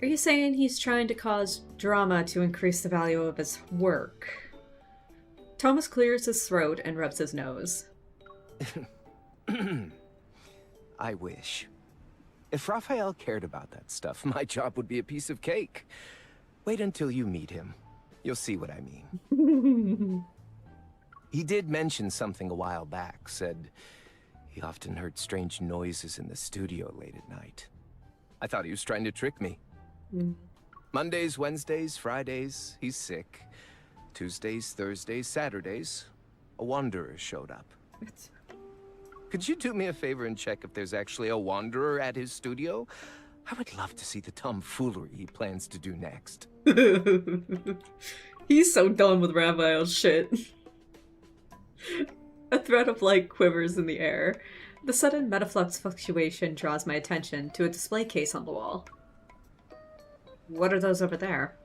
Are you saying he's trying to cause drama to increase the value of his work? Thomas clears his throat and rubs his nose. I wish. If Rafayel cared about that stuff, my job would be a piece of cake. Wait until you meet him. You'll see what I mean. He did mention something a while back, said He often heard strange noises in the studio late at night. I thought he was trying to trick me. Mondays, Wednesdays, Fridays, he's sick. Tuesdays, Thursdays, Saturdays, a wanderer showed up. Could you do me a favor and check if there's actually a wanderer at his studio? I would love to see the tomfoolery he plans to do next. He's so done with Rafayel's shit. A thread of light quivers in the air. The sudden metaflux fluctuation draws my attention to a display case on the wall. What are those over there?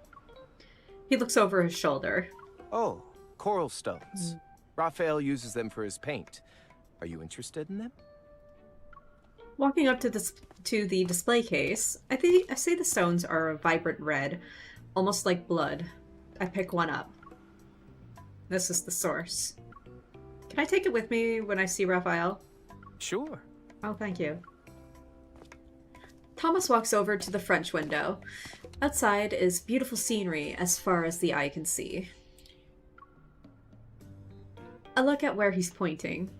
He looks over his shoulder. Oh, coral stones. Rafayel uses them for his paint. Are you interested in them? Walking up to the display case, I see the stones are a vibrant red, almost like blood. I pick one up. This is the source. Can I take it with me when I see Rafayel? Sure. Oh, thank you. Thomas walks over to the French window. Outside is beautiful scenery as far as the eye can see. I look at where he's pointing.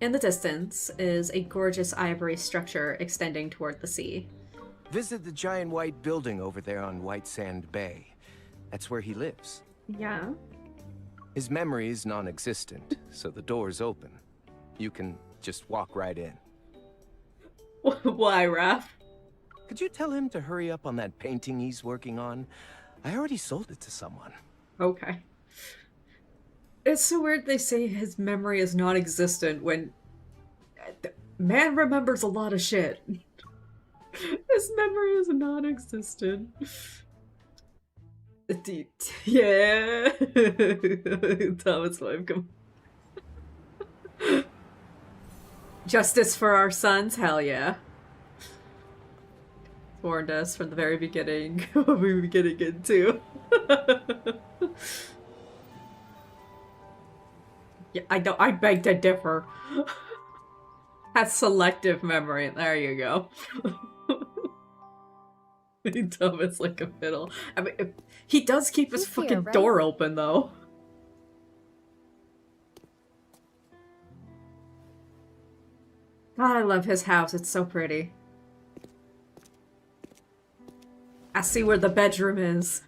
In the distance is a gorgeous ivory structure extending toward the sea. Visit the giant white building over there on White Sand Bay. That's where he lives. Yeah. His memory is non-existent, so the door's open. You can just walk right in. Why, Raph? Could you tell him to hurry up on that painting he's working on? I already sold it to someone. Okay. It's so weird they say his memory is non-existent when... Man remembers a lot of shit. His memory is non-existent. Yeah. Thomas wife, come. Justice for our sons? Hell yeah. Warned us from the very beginning what we were getting into. Yeah, I beg to differ. Has selective memory. There you go. Thomas like a fiddle. I mean, he does keep his fucking door open, though. God, I love his house. It's so pretty. I see where the bedroom is.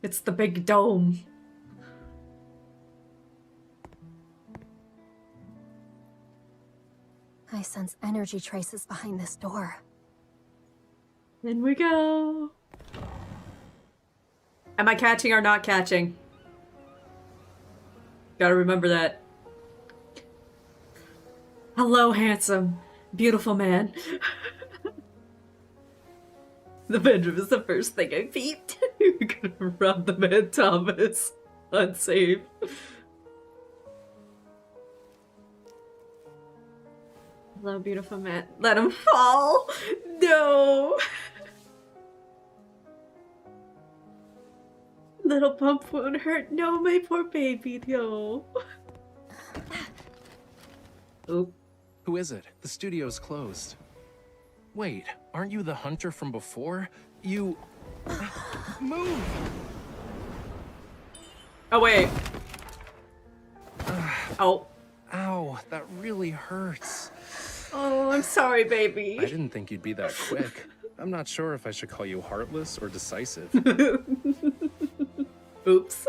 It's the big dome. I sense energy traces behind this door. In we go. Am I catching or not catching? Gotta remember that. Hello, handsome, beautiful man. The bedroom is the first thing I peeped. You're gonna rob the man, Thomas. Unsafe. Hello, beautiful man. Let him fall. No. Little bump won't hurt. No, my poor baby. No. Oop. Who is it? The studio's closed. Wait, aren't you the hunter from before? You... Move! Oh, wait. Oh. Ow, that really hurts. Oh, I'm sorry, baby. I didn't think you'd be that quick. I'm not sure if I should call you heartless or decisive. Oops.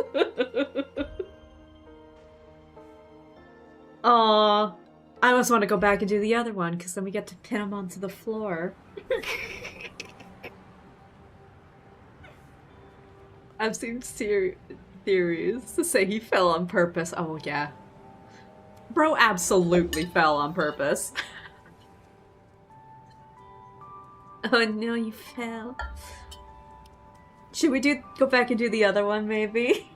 Aw. I almost want to go back and do the other one, because then we get to pin him onto the floor. I've seen theories to say he fell on purpose. Oh, yeah. Bro absolutely fell on purpose. Oh no, you fell. Should we go back and do the other one, maybe?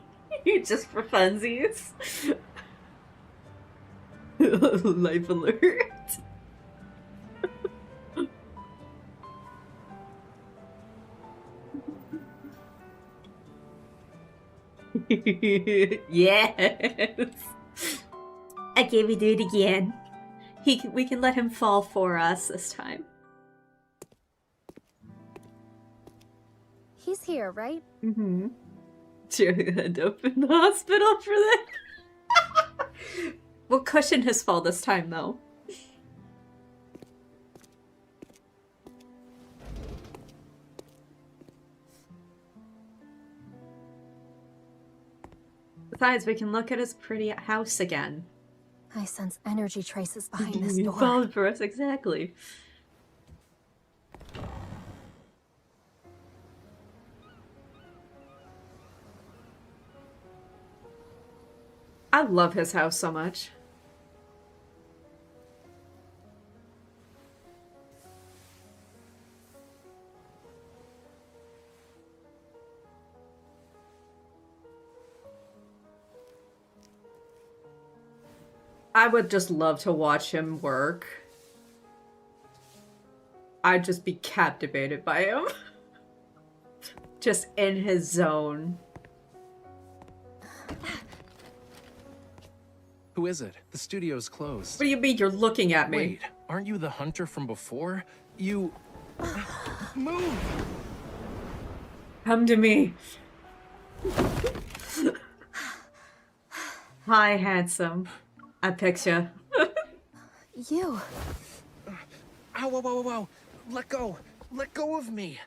Just for funsies. Life alert. Yes. Okay, we do it again. We can let him fall for us this time. He's here, right? Mm-hmm. Should we end up in the hospital for that? We'll cushion his fall this time, though. Besides, we can look at his pretty house again. I sense energy traces behind this He door. followed for us, exactly. I love his house so much. I would just love to watch him work. I'd just be captivated by him. Just in his zone. Who is it? The studio's closed. What do you mean you're looking at me? Wait, aren't you the hunter from before? You... Move! Come to me. Hi, handsome. I picture. You. Ow, whoa, whoa, whoa. Let go. Let go of me.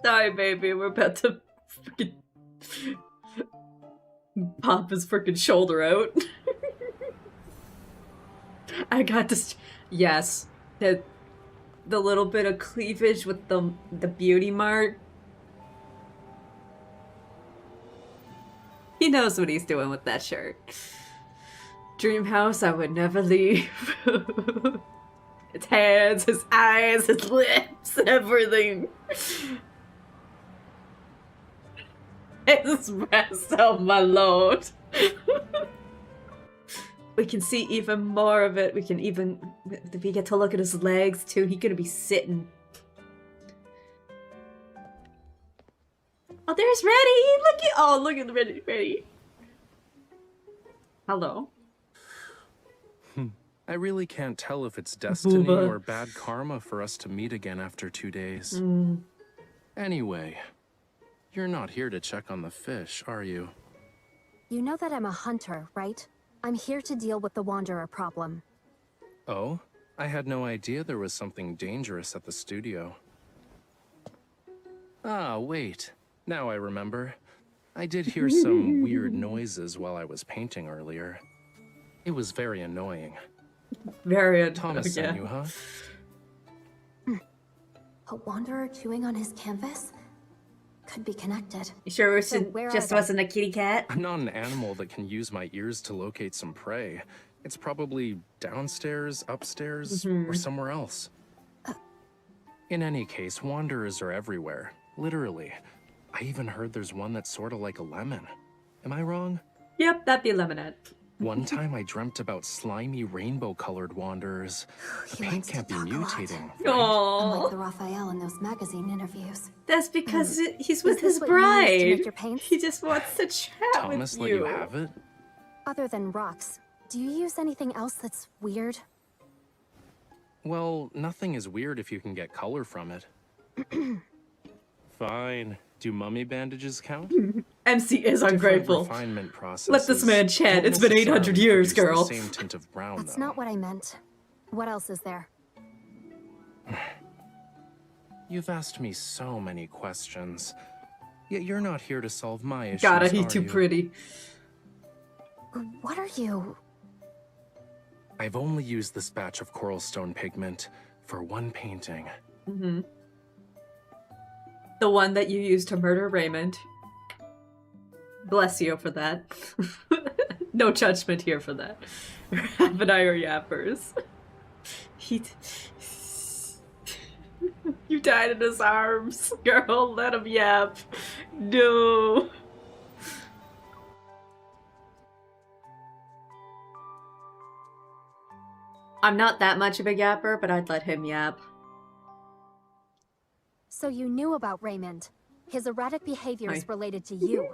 Sorry, baby. We're about to freaking pop his freaking shoulder out. I got this. Yes, the little bit of cleavage with the beauty mark. He knows what he's doing with that shirt. Dream house I would never leave. His hands, his eyes, his lips, everything. His breast, oh my lord. We can see even more of it. We get to look at his legs too. He's gonna be sitting. Oh, there's Reddy! Look at Reddy. Hello. I really can't tell if it's destiny Booba. or bad karma for us to meet again after 2 days. Anyway, you're not here to check on the fish, are you? You know that I'm a hunter, right? I'm here to deal with the Wanderer problem. Oh? I had no idea there was something dangerous at the studio. Ah, wait. Now I remember. I did hear some weird noises while I was painting earlier. It was very annoying. Very Thomas sent you, huh? A Wanderer chewing on his canvas? Could be connected. You sure it So where just are they? wasn't a kitty cat? I'm not an animal that can use my ears to locate some prey. It's probably downstairs, upstairs, or somewhere else. In any case, wanderers are everywhere. Literally. I even heard there's one that's sort of like a lemon. Am I wrong? Yep, that'd be a lemonade. One time I dreamt about slimy rainbow-colored wanderers. The He paint likes to can't be talk a lot. mutating, right? Oh, Unlike the Raphael in those magazine interviews. that's because he's with this his what you use to bride. make your paints? He just wants to chat Thomas with let you have it? Other than rocks, do you use anything else that's weird? Well, nothing is weird if you can get color from it. Fine. Do mummy bandages count? MC is Different ungrateful. refinement processes Let this man chat. don't It's been 800 necessarily years, produce girl. The same tint of brown, That's though. not what I meant. What else is there? You've asked me so many questions, yet you're not here to solve my issues. God, he's are too you? pretty. What are you? I've only used this batch of coral stone pigment for one painting. The one that you used to murder Raymond. Bless you for that. No judgment here for that. Rav and I are yappers. You died in his arms. Girl, let him yap. No. I'm not that much of a yapper, but I'd let him yap. So you knew about Raymond. His erratic behavior is Hi. related to you.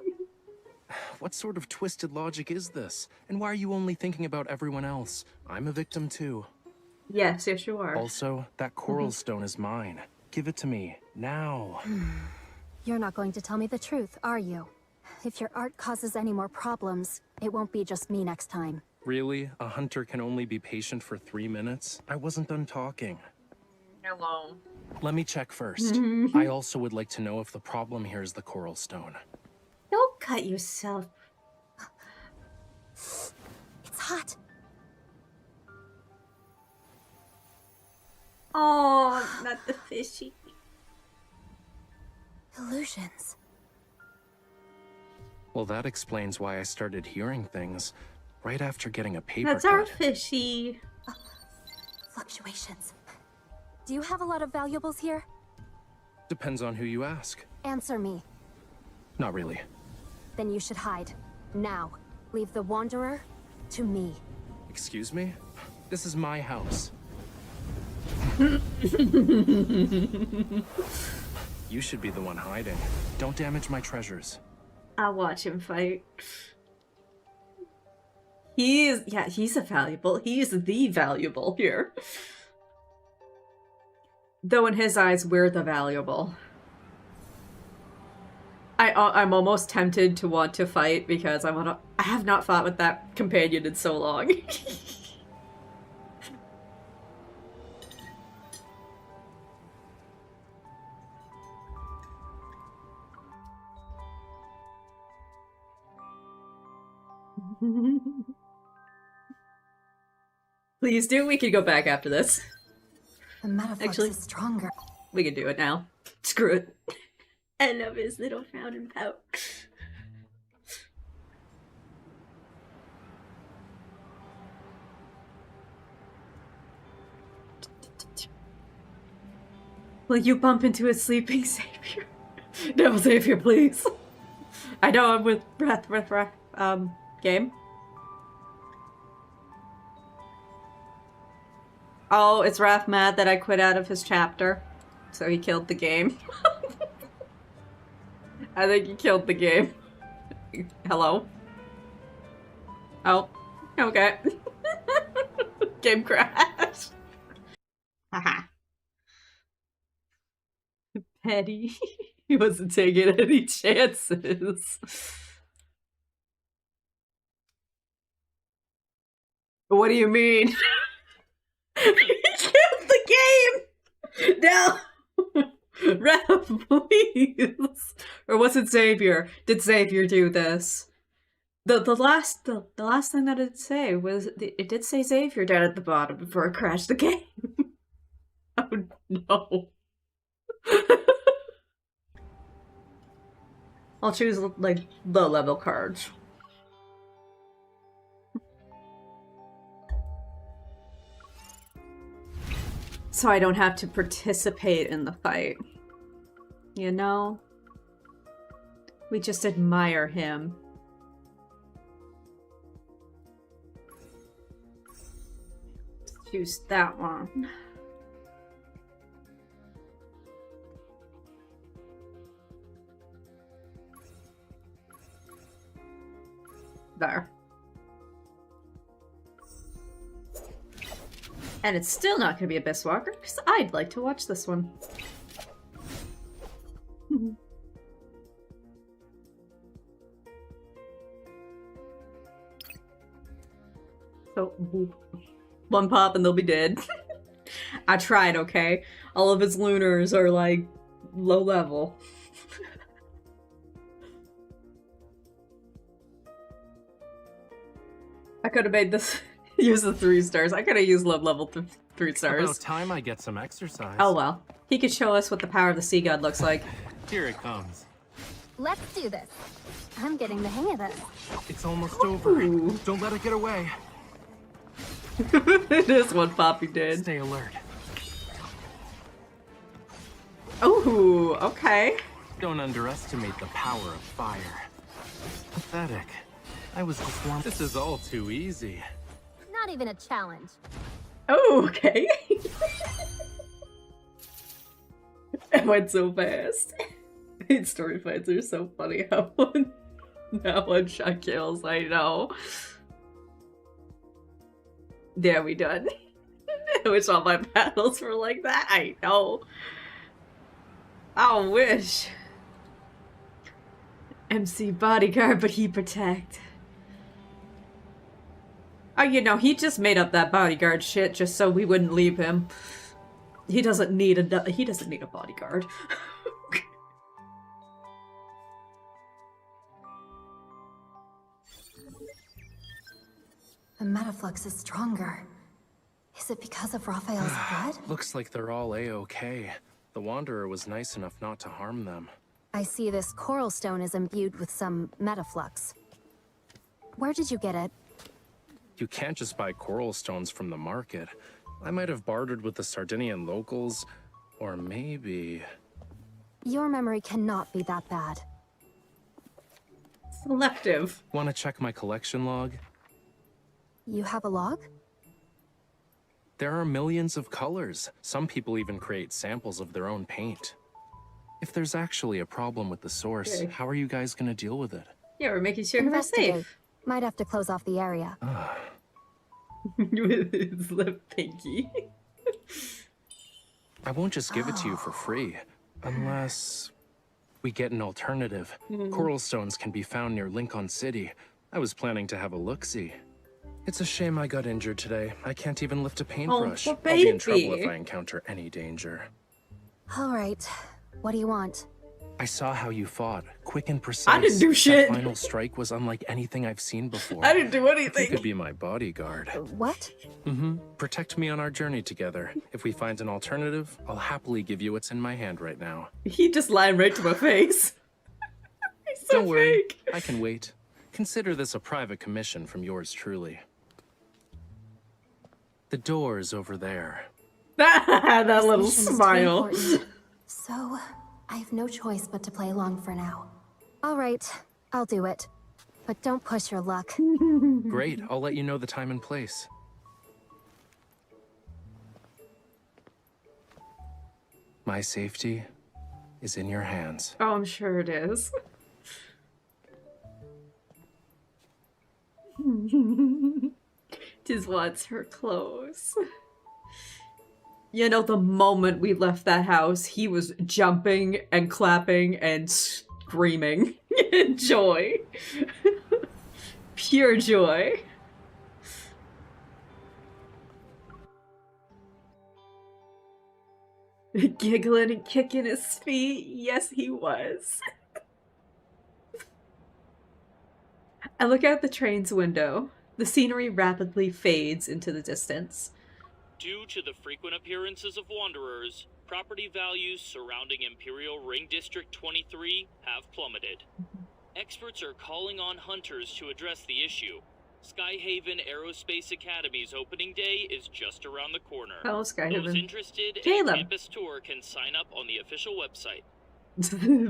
What sort of twisted logic is this? And why are you only thinking about everyone else? I'm a victim too. Yes, yes you are. Also, that coral stone is mine. Give it to me, now. You're not going to tell me the truth, are you? If your art causes any more problems, it won't be just me next time. Really? A hunter can only be patient for 3 minutes? I wasn't done talking. Hello. Let me check first. I also would like to know if the problem here is the coral stone. cut yourself. It's hot. Oh, not the fishy. Illusions. Well, that explains why I started hearing things right after getting a paper That's our cut. fishy. Fluctuations. Do you have a lot of valuables here? Depends on who you ask. Answer me. Not really. Then you should hide. Now. Leave the Wanderer to me. Excuse me? This is my house. You should be the one hiding. Don't damage my treasures. I'll watch him fight. He's a valuable. He's the valuable here. Though in his eyes, we're the valuable. I'm almost tempted to want to fight because I have not fought with that companion in so long. Please do. We could go back after this. The metaphor is stronger. We can do it now. Screw it. I love his little frown and pout. Will you bump into a sleeping savior? No, savior, please. I know I'm with breath, game. Oh, is Raph mad that I quit out of his chapter? So he killed the game. I think he killed the game. Hello? Oh, okay. Game crashed. Haha. Petty. He wasn't taking any chances. What do you mean? He killed the game! No! Ref, please! Or was it Xavier? Did Xavier do this? The last thing that it say was it did say Xavier down at the bottom before it crashed the game. Oh no. I'll choose like low level cards. So I don't have to participate in the fight. You know? We just admire him. Let's choose that one. There. And it's still not going to be Abyss Walker, because I'd like to watch this one. So, boop. One pop and they'll be dead. I tried, okay? All of his lunars are, like, low level. I could have made this... use the 3 stars. I could have used low level 3 stars. About time I get some exercise. Oh well. He could show us what the power of the sea god looks like. Here it comes. Let's do this. I'm getting the hang of this. It's almost over. Don't let it get away. It is what Poppy did. Stay alert. Oh, okay. Don't underestimate the power of fire. Pathetic. I was just warm. This is all too easy. Not even a challenge. Oh, okay. It went so fast. These story fights are so funny. How one shot kills, I know. Yeah, we done. I wish all my battles were like that. I know. I wish. MC Bodyguard, but he protect. Oh, you know, he just made up that bodyguard shit just so we wouldn't leave him. He doesn't need a bodyguard. Metaflux is stronger. Is it because of Raphael's blood? Looks like they're all A-okay. The Wanderer was nice enough not to harm them. I see this coral stone is imbued with some Metaflux. Where did you get it? You can't just buy coral stones from the market. I might have bartered with the Sardinian locals, or maybe... Your memory cannot be that bad. Selective. Want to check my collection log? You have a log? There are millions of colors. Some people even create samples of their own paint. If there's actually a problem with the source, Okay. how are you guys gonna deal with it? Yeah, we're making sure we're Investigate. safe. Might have to close off the area. With his lip pinky. I won't just give it to you for free, unless we get an alternative. Coral stones can be found near Lincoln City. I was planning to have a look-see. It's a shame I got injured today. I can't even lift a paintbrush. poor I'll be in trouble baby. if I encounter any danger. All right. What do you want? I saw how you fought, quick and precise. I didn't do shit. That final strike was unlike anything I've seen before. I didn't do You anything. could be my bodyguard. What? Protect me on our journey together. If we find an alternative, I'll happily give you what's in my hand right now. He just lied right to my face. He's so Don't worry, fake. I can wait. Consider this a private commission from yours truly. The door's over there. That little Mission is too smile. important. So, I have no choice but to play along for now. All right, I'll do it. But don't push your luck. Great, I'll let you know the time and place. My safety is in your hands. Oh, I'm sure it is. Just wants her clothes. You know, the moment we left that house, he was jumping and clapping and screaming in joy. Pure joy. Giggling and kicking his feet. Yes, he was. I look out the train's window. The scenery rapidly fades into the distance. Due to the frequent appearances of wanderers, property values surrounding Imperial Ring District 23 have plummeted. Experts are calling on hunters to address the issue. Skyhaven Aerospace Academy's opening day is just around the corner. Oh, Those Skyhaven. interested in a Caleb. campus tour can sign up on the official website.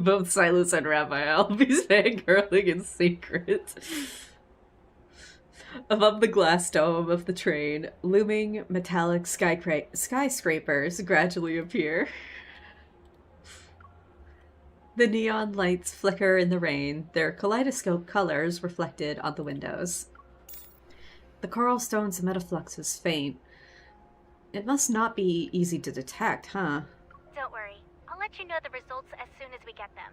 Both Silas and Raphael be fangirling in secret. Above the glass dome of the train, looming metallic skyscrapers gradually appear. The neon lights flicker in the rain, their kaleidoscope colors reflected on the windows. The coral stone's metaflux is faint. It must not be easy to detect, huh? Don't worry. I'll let you know the results as soon as we get them.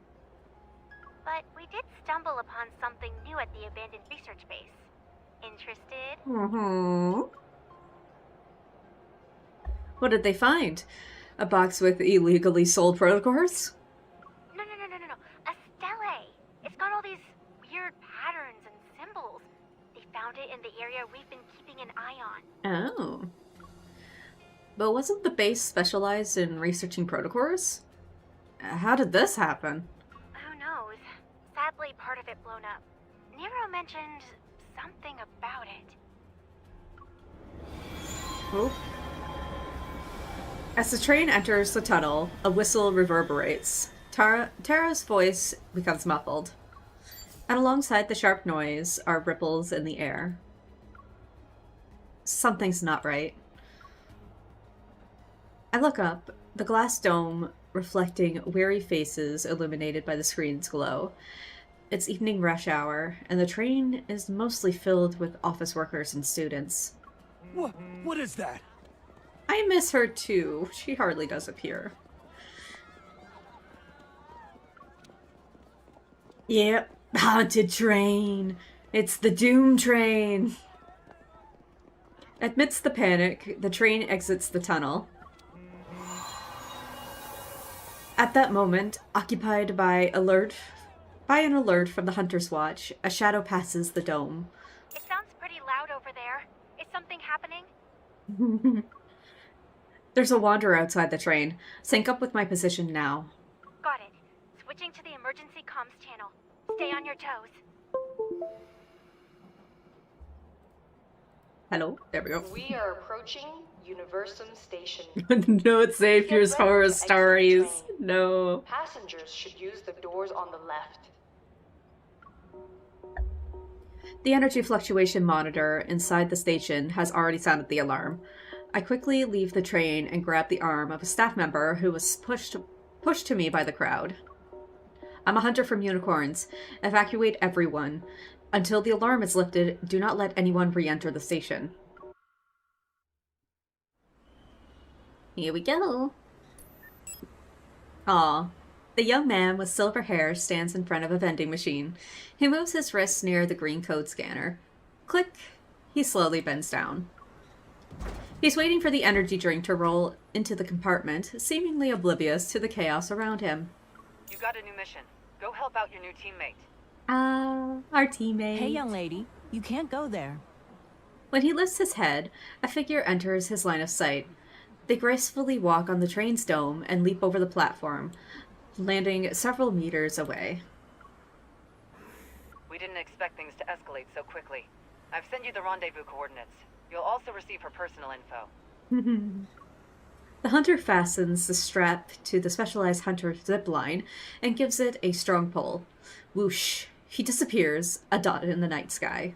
But we did stumble upon something new at the abandoned research base. Interested? Mm-hmm. What did they find? A box with illegally sold protocors? No. A stele. It's got all these weird patterns and symbols. They found it in the area we've been keeping an eye on. Oh. But wasn't the base specialized in researching protocors? How did this happen? Who knows? Sadly, part of it blown up. Nero mentioned something about it. Oh. As the train enters the tunnel, a whistle reverberates. Tara's voice becomes muffled. And alongside the sharp noise are ripples in the air. Something's not right. I look up, the glass dome reflecting weary faces illuminated by the screen's glow. It's evening rush hour, and the train is mostly filled with office workers and students. What is that? I miss her too. She hardly does appear. Yep, haunted train. It's the doom train. Amidst the panic, the train exits the tunnel. At that moment, occupied by an alert from the Hunter's Watch, a shadow passes the dome. It sounds pretty loud over there? Is something happening? There's a wanderer outside the train. Sync up with my position now. Got it. Switching to the emergency comms channel. Stay on your toes. Hello? There we go. We are approaching Universum Station. No, it's Xavier's Get ready horror to exit the stories. train. No. Passengers should use the doors on the left. The energy fluctuation monitor inside the station has already sounded the alarm. I quickly leave the train and grab the arm of a staff member who was pushed to me by the crowd. I'm a hunter from unicorns. Evacuate everyone. Until the alarm is lifted, do not let anyone re-enter the station. Here we go. Aw. The young man with silver hair stands in front of a vending machine. He moves his wrists near the green code scanner. Click. He slowly bends down. He's waiting for the energy drink to roll into the compartment, seemingly oblivious to the chaos around him. You got a new mission. Go help out your new teammate. Our teammate. Hey, young lady. You can't go there. When he lifts his head, a figure enters his line of sight. They gracefully walk on the train's dome and leap over the platform, landing several meters away. We didn't expect things to escalate so quickly. I've sent you the rendezvous coordinates. You'll also receive her personal info. The hunter fastens the strap to the specialized hunter zip line and gives it a strong pull. Whoosh. He disappears, a dot in the night sky.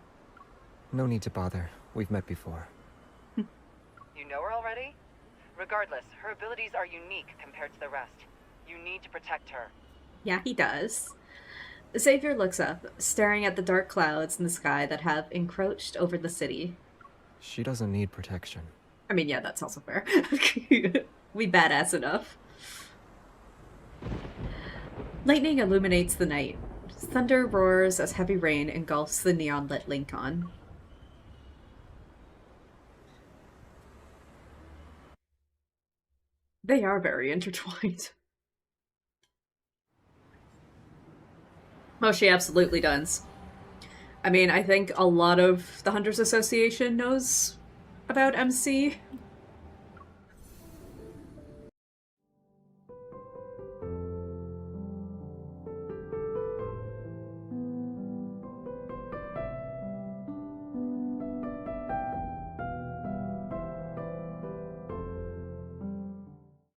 No need to bother. We've met before. You know her already? Regardless, her abilities are unique compared to the rest. You need to protect her. Yeah, he does. Xavier looks up, staring at the dark clouds in the sky that have encroached over the city. She doesn't need protection. I mean, yeah, that's also fair. We badass enough. Lightning illuminates the night. Thunder roars as heavy rain engulfs the neon-lit Lincoln. They are very intertwined. Oh, she absolutely does. I mean, I think a lot of the Hunters Association knows about MC,